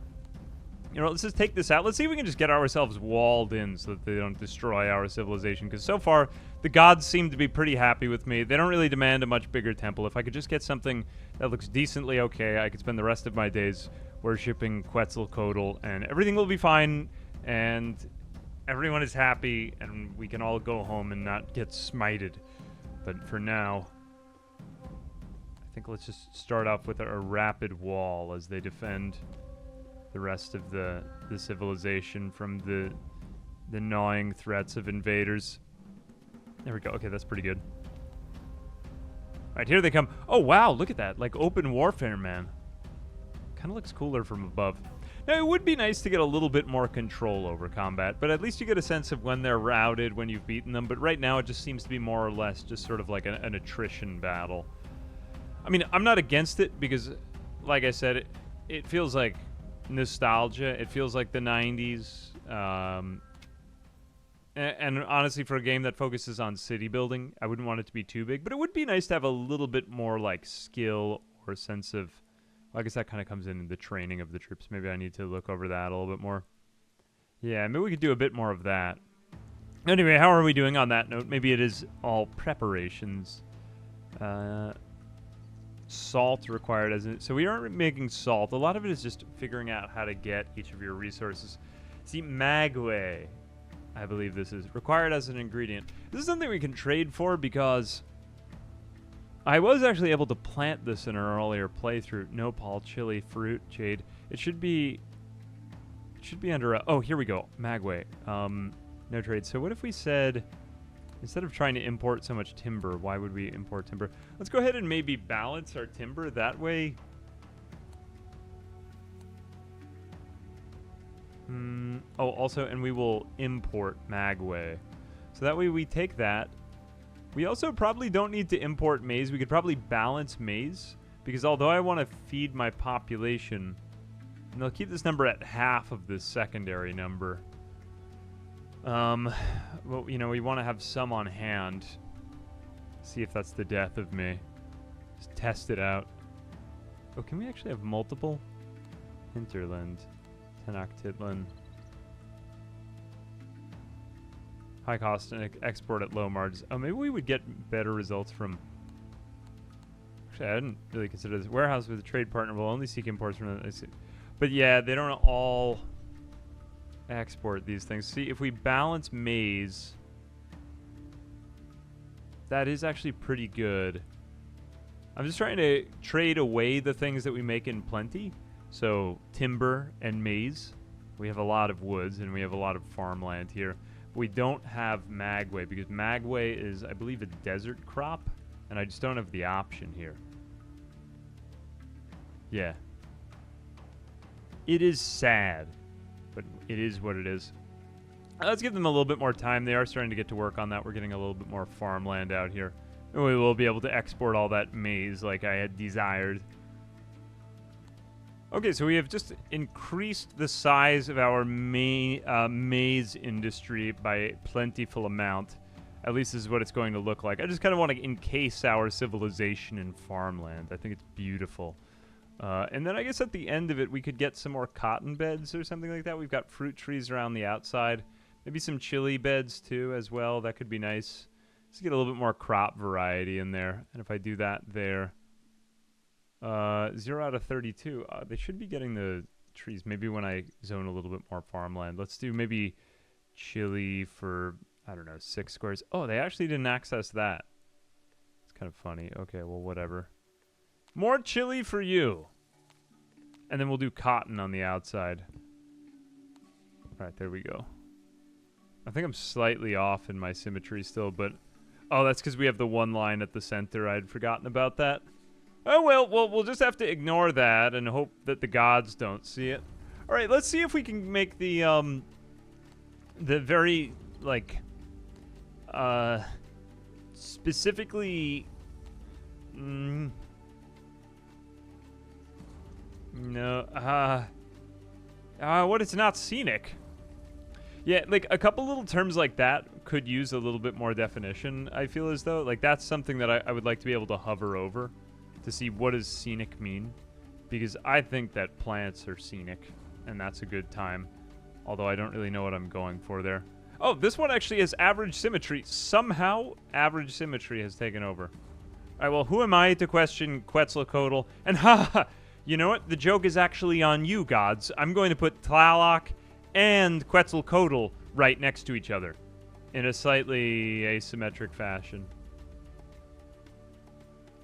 You know, let's just take this out. Let's see if we can just get ourselves walled in so that they don't destroy our civilization. Because so far, the gods seem to be pretty happy with me. They don't really demand a much bigger temple. If I could just get something that looks decently okay, I could spend the rest of my days worshipping Quetzalcoatl, and everything will be fine, and everyone is happy, and we can all go home and not get smited. But for now, I think let's just start off with a rapid wall as they defend the rest of the civilization from the gnawing threats of invaders. There we go. Okay, that's pretty good. All right, here they come. Oh, wow, look at that. Like open warfare, man. Kind of looks cooler from above. Now, it would be nice to get a little bit more control over combat, but at least you get a sense of when they're routed, when you've beaten them. But right now, it just seems to be more or less just sort of like an attrition battle. I mean, I'm not against it because, like I said, it feels like nostalgia. It feels like the 90s. And honestly, for a game that focuses on city building, I wouldn't want it to be too big. But it would be nice to have a little bit more, like, skill or sense of... Well, I guess that kind of comes in the training of the troops. Maybe I need to look over that a little bit more. Yeah, maybe we could do a bit more of that. Anyway, how are we doing on that note? Maybe it is all preparations. Salt required as it. So we aren't making salt. A lot of it is just figuring out how to get each of your resources. See, magway, I believe this is required as an ingredient. This is something we can trade for because I was actually able to plant this in an earlier playthrough. Nopal, chili, fruit, jade. It should be under a... Oh, here we go. Magway. No trade. So what if we said... Instead of trying to import so much timber, why would we import timber? Let's go ahead and maybe balance our timber that way. Oh, also, and we will import magway. So that way we take that. We also probably don't need to import maize. We could probably balance maize. Because although I want to feed my population, and they'll keep this number at half of the secondary number. Well, you know, we want to have some on hand. See if that's the death of me. Just test it out. Oh, can we actually have multiple? Hinterland. Tenochtitlan. High cost and export at low margins. Oh, maybe we would get better results from... Actually, I didn't really consider this. Warehouse with a trade partner will only seek imports from... But yeah, they don't all... export these things. See, if we balance maize, that is actually pretty good. I'm just trying to trade away the things that we make in plenty. So timber and maize. We have a lot of woods and we have a lot of farmland here. We don't have magway because magway is, I believe, a desert crop, and I just don't have the option here. Yeah. It is sad. But it is what it is. Let's give them a little bit more time. They are starting to get to work on that. We're getting a little bit more farmland out here. And we will be able to export all that maize like I had desired. Okay, so we have just increased the size of our maize industry by a plentiful amount. At least this is what it's going to look like. I just kind of want to encase our civilization in farmland. I think it's beautiful. And then I guess at the end of it, we could get some more cotton beds or something like that. We've got fruit trees around the outside. Maybe some chili beds too as well. That could be nice. Let's get a little bit more crop variety in there. And if I do that there, 0 out of 32. They should be getting the trees. Maybe when I zone a little bit more farmland. Let's do maybe chili for, I don't know, 6 squares. Oh, they actually didn't access that. It's kind of funny. Okay, well, whatever. More chili for you. And then we'll do cotton on the outside. All right, there we go. I think I'm slightly off in my symmetry still, but... Oh, that's because we have the one line at the center. I'd forgotten about that. Oh, well, we'll just have to ignore that and hope that the gods don't see it. All right, let's see if we can make the very, like, specifically... No, what, it's not scenic. Yeah, like, a couple little terms like that could use a little bit more definition, I feel as though. Like, that's something that I would like to be able to hover over to see what does scenic mean. Because I think that plants are scenic, and that's a good time. Although I don't really know what I'm going for there. Oh, this one actually has average symmetry. Somehow, average symmetry has taken over. All right, well, who am I to question Quetzalcoatl? And ha! You know what? The joke is actually on you, gods. I'm going to put Tlaloc and Quetzalcoatl right next to each other in a slightly asymmetric fashion.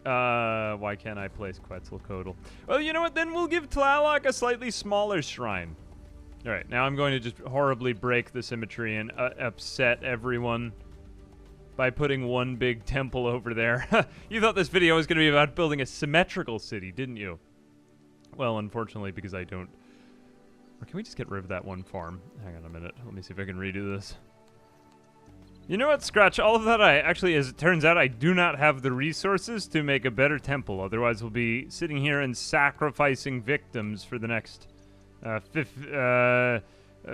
Why can't I place Quetzalcoatl? Well, you know what? Then we'll give Tlaloc a slightly smaller shrine. All right, now I'm going to just horribly break the symmetry and upset everyone by putting one big temple over there. You thought this video was going to be about building a symmetrical city, didn't you? Well, unfortunately, because I don't... Or can we just get rid of that one farm? Hang on a minute. Let me see if I can redo this. You know what, Scratch? All of that actually, as it turns out, I do not have the resources to make a better temple. Otherwise, we'll be sitting here and sacrificing victims for the next a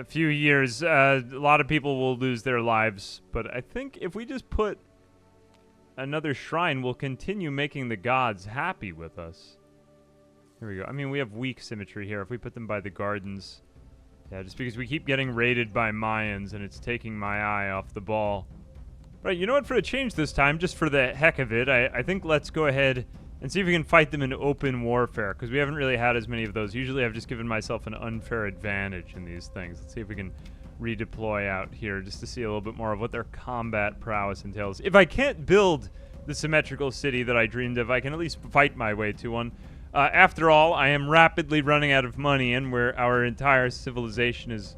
few years. A lot of people will lose their lives. But I think if we just put another shrine, we'll continue making the gods happy with us. Here we go. I mean, we have weak symmetry here. If we put them by the gardens... Yeah, just because we keep getting raided by Mayans and it's taking my eye off the ball. Right, you know what? For a change this time, just for the heck of it, I think let's go ahead and see if we can fight them in open warfare, because we haven't really had as many of those. Usually I've just given myself an unfair advantage in these things. Let's see if we can redeploy out here just to see a little bit more of what their combat prowess entails. If I can't build the symmetrical city that I dreamed of, I can at least fight my way to one. After all, I am rapidly running out of money, and our entire civilization is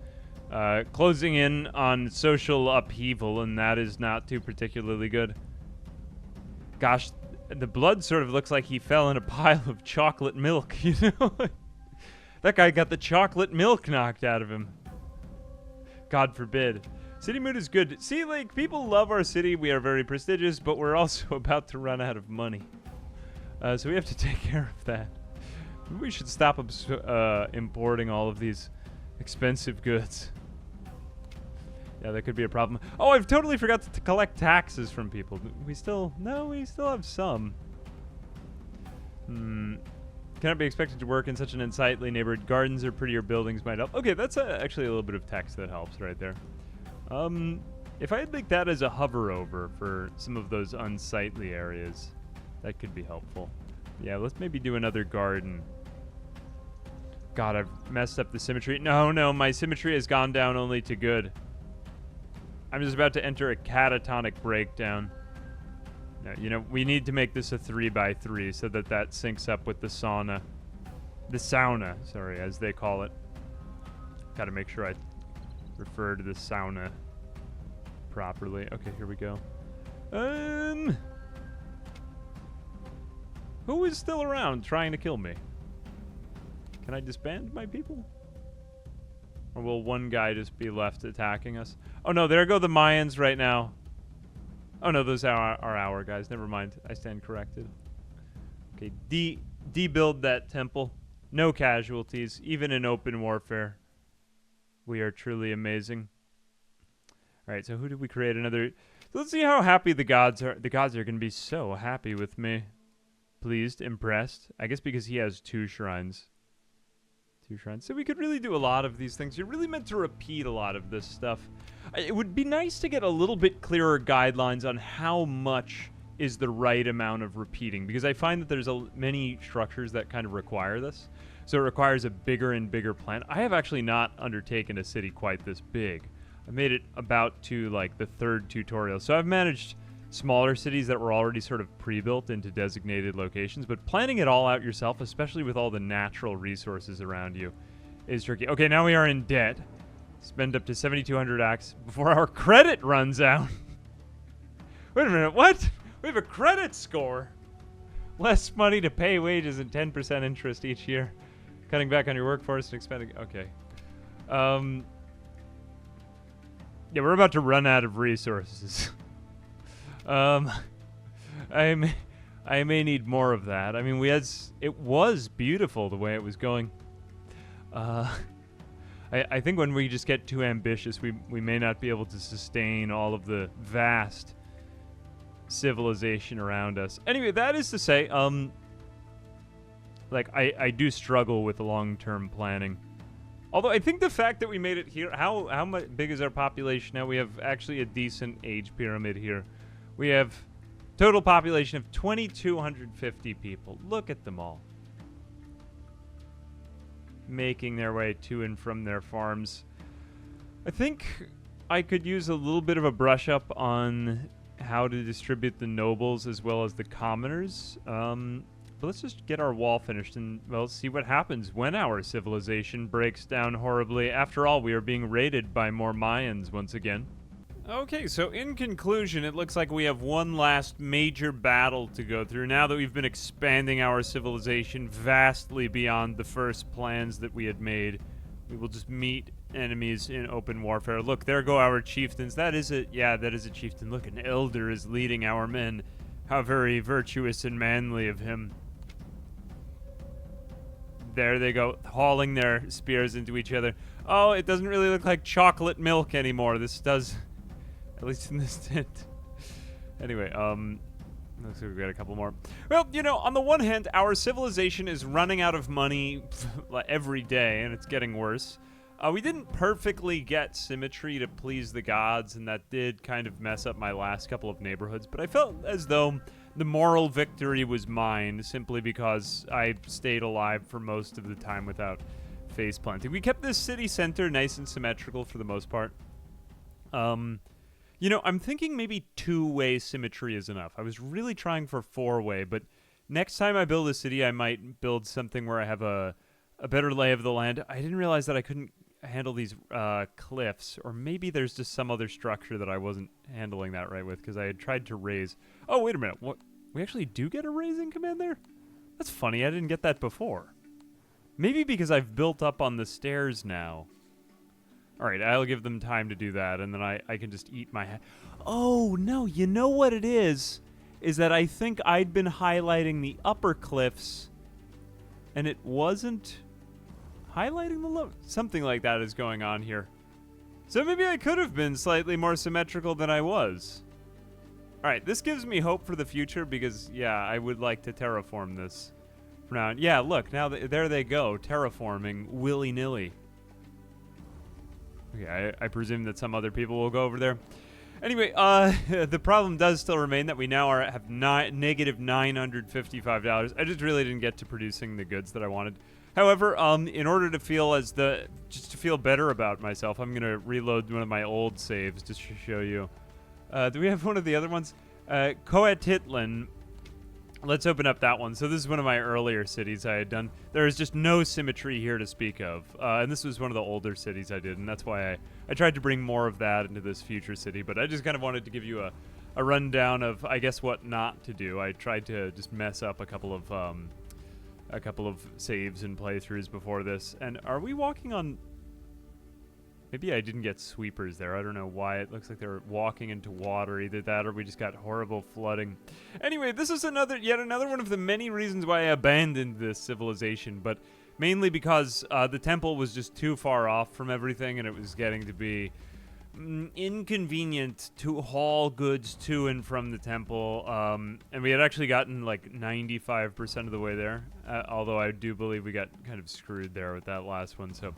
closing in on social upheaval, and that is not too particularly good. Gosh, the blood sort of looks like he fell in a pile of chocolate milk, you know? That guy got the chocolate milk knocked out of him. God forbid. City mood is good. See, like, people love our city. We are very prestigious, but we're also about to run out of money. So we have to take care of that. Maybe we should stop importing all of these expensive goods. Yeah, that could be a problem. Oh, I've totally forgot to collect taxes from people. We still have some. Cannot be expected to work in such an unsightly neighborhood. Gardens or prettier buildings might help. Okay, that's actually a little bit of text that helps right there. If I had like that as a hover over for some of those unsightly areas, that could be helpful. Yeah, let's maybe do another garden. God, I've messed up the symmetry. No, my symmetry has gone down only to good. I'm just about to enter a catatonic breakdown. No, you know, we need to make this a 3x3 so that syncs up with the sauna. The sauna, sorry, as they call it. Gotta make sure I refer to the sauna properly. Okay, here we go. Who is still around trying to kill me? Can I disband my people? Or will one guy just be left attacking us? Oh no, there go the Mayans right now. Oh no, those are our guys. Never mind. I stand corrected. Okay, debuild that temple. No casualties, even in open warfare. We are truly amazing. Alright, so who did we create? Another... Let's see how happy the gods are. The gods are going to be so happy with me. Pleased, impressed. I guess because he has 2 shrines. few shrines. So we could really do a lot of these things. You're really meant to repeat a lot of this stuff. It would be nice to get a little bit clearer guidelines on how much is the right amount of repeating, because I find that there's many structures that kind of require this. So it requires a bigger and bigger plan. I have actually not undertaken a city quite this big. I made it about to like the third tutorial. So I've managed smaller cities that were already sort of pre-built into designated locations, but planning it all out yourself, especially with all the natural resources around you, is tricky. Okay, now we are in debt. Spend up to 7,200 AX before our credit runs out. Wait a minute, what? We have a credit score. Less money to pay wages and 10% interest each year. Cutting back on your workforce and expanding. Okay. Yeah, we're about to run out of resources. I may need more of that. I mean, it was beautiful the way it was going. I think when we just get too ambitious, we may not be able to sustain all of the vast civilization around us. Anyway, that is to say, like, I do struggle with long-term planning. Although I think the fact that we made it here, how much big is our population now? We have actually a decent age pyramid here. We have total population of 2,250 people. Look at them all. Making their way to and from their farms. I think I could use a little bit of a brush up on how to distribute the nobles as well as the commoners. But let's just get our wall finished and, well, see what happens when our civilization breaks down horribly. After all, we are being raided by more Mayans once again. Okay, so in conclusion, it looks like we have one last major battle to go through now that we've been expanding our civilization vastly beyond the first plans that we had made. We will just meet enemies in open warfare. Look, there go our chieftains. That is a chieftain. Look, an elder is leading our men. How very virtuous and manly of him. There they go, hauling their spears into each other. Oh, it doesn't really look like chocolate milk anymore. This does, at least in this tint. Anyway, looks like we've got a couple more. Well, you know, on the one hand, our civilization is running out of money every day, and it's getting worse. We didn't perfectly get symmetry to please the gods, and that did kind of mess up my last couple of neighborhoods, but I felt as though the moral victory was mine simply because I stayed alive for most of the time without face planting. We kept this city center nice and symmetrical for the most part. You know, I'm thinking maybe 2-way symmetry is enough. I was really trying for 4-way, but next time I build a city, I might build something where I have a better lay of the land. I didn't realize that I couldn't handle these cliffs, or maybe there's just some other structure that I wasn't handling that right with because I had tried to raise. Oh, wait a minute. What? We actually do get a raising command there? That's funny. I didn't get that before. Maybe because I've built up on the stairs now. All right, I'll give them time to do that, and then I can just eat my head. Oh, no. You know what it is that I think I'd been highlighting the upper cliffs, and it wasn't highlighting the low. Something like that is going on here. So maybe I could have been slightly more symmetrical than I was. Alright, this gives me hope for the future because, yeah, I would like to terraform this for now. Yeah, look, now there they go, terraforming willy-nilly. Okay, I presume that some other people will go over there. Anyway, the problem does still remain that we now have negative $955. I just really didn't get to producing the goods that I wanted. However, in order to feel just to feel better about myself, I'm gonna reload one of my old saves just to show you. Do we have one of the other ones? Coatitlan. Let's open up that one. So this is one of my earlier cities I had done. There is just no symmetry here to speak of. And this was one of the older cities I did, and that's why I tried to bring more of that into this future city. But I just kind of wanted to give you a rundown of, I guess, what not to do. I tried to just mess up a couple of saves and playthroughs before this. And are we walking on... Maybe I didn't get sweepers there. I don't know why. It looks like they're walking into water. Either that or we just got horrible flooding. Anyway, this is yet another one of the many reasons why I abandoned this civilization, but mainly because the temple was just too far off from everything, and it was getting to be inconvenient to haul goods to and from the temple, and we had actually gotten like 95% of the way there, although I do believe we got kind of screwed there with that last one. So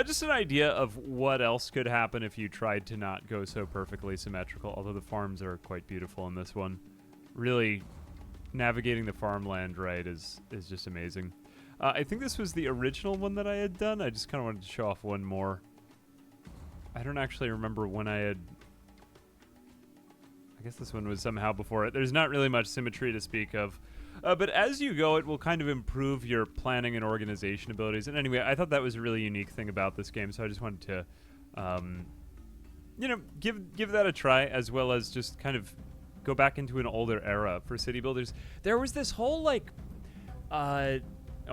just an idea of what else could happen if you tried to not go so perfectly symmetrical, although the farms are quite beautiful in this one. Really navigating the farmland right is just amazing. I think this was the original one that I had done. I just kind of wanted to show off one more. I don't actually remember when I had... I guess this one was somehow before it. There's not really much symmetry to speak of. But as you go, it will kind of improve your planning and organization abilities. And anyway, I thought that was a really unique thing about this game, so I just wanted to, you know, give that a try, as well as just kind of go back into an older era for city builders. There was this whole, like... oh,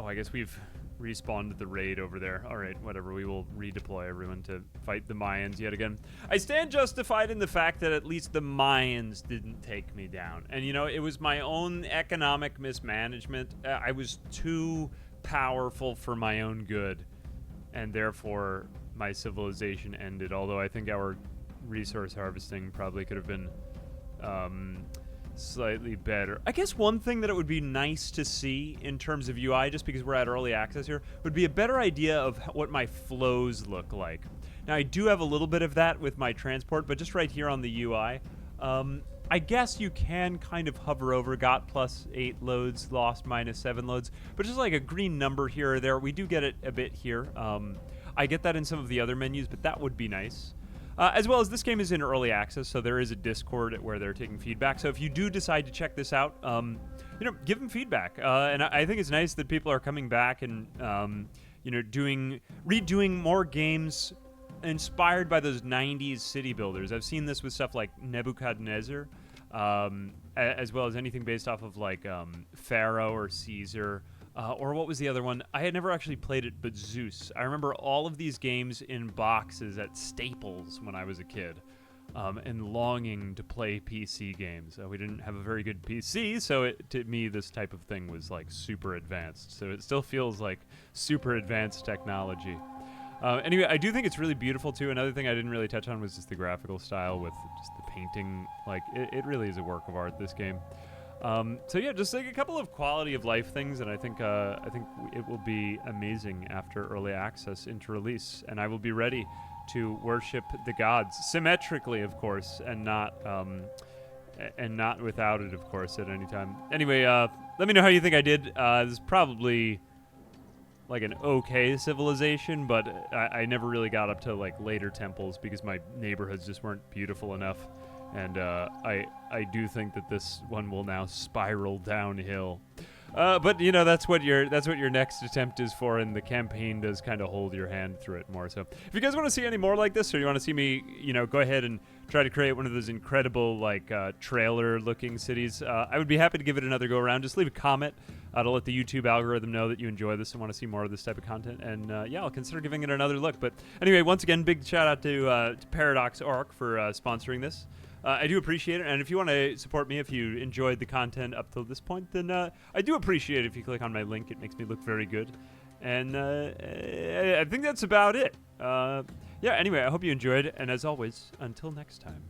I guess we've respawned the raid over there. All right, whatever. We will redeploy everyone to fight the Mayans yet again. I stand justified in the fact that at least the Mayans didn't take me down. And, you know, it was my own economic mismanagement. I was too powerful for my own good, and therefore my civilization ended. Although I think our resource harvesting probably could have been slightly better. I guess one thing that it would be nice to see in terms of UI, just because we're at early access here, would be a better idea of what my flows look like. Now, I do have a little bit of that with my transport, but just right here on the UI, I guess you can kind of hover over got +8 loads, lost -7 loads, but just like a green number here or there. We do get it a bit here. I get that in some of the other menus, but that would be nice. As well as this game is in early access, so there is a Discord where they're taking feedback. So if you do decide to check this out, you know, give them feedback. And I think it's nice that people are coming back and, you know, redoing more games inspired by those 90s city builders. I've seen this with stuff like Nebuchadnezzar, as well as anything based off of like Pharaoh or Caesar. Or what was the other one? I had never actually played it, but Zeus. I remember all of these games in boxes at Staples when I was a kid, and longing to play PC games. We didn't have a very good PC, so to me, this type of thing was like super advanced. So it still feels like super advanced technology. Anyway, I do think it's really beautiful, too. Another thing I didn't really touch on was just the graphical style with just the painting. Like, it really is a work of art, this game. So yeah, just like a couple of quality of life things, and I think it will be amazing after early access into release, and I will be ready to worship the gods symmetrically, of course, and not without it, of course, at any time. Anyway, let me know how you think I did. This is probably like an okay civilization, but I never really got up to like later temples because my neighborhoods just weren't beautiful enough. And I do think that this one will now spiral downhill. But you know, that's what your next attempt is for, and the campaign does kind of hold your hand through it more. So if you guys want to see any more like this, or you want to see me, you know, go ahead and try to create one of those incredible like trailer-looking cities, I would be happy to give it another go around. Just leave a comment to let the YouTube algorithm know that you enjoy this and want to see more of this type of content. And yeah, I'll consider giving it another look. But anyway, once again, big shout out to Paradox Arc for sponsoring this. I do appreciate it, and if you want to support me, if you enjoyed the content up till this point, then I do appreciate it if you click on my link. It makes me look very good, and I think that's about it. Yeah, anyway, I hope you enjoyed, and as always, until next time.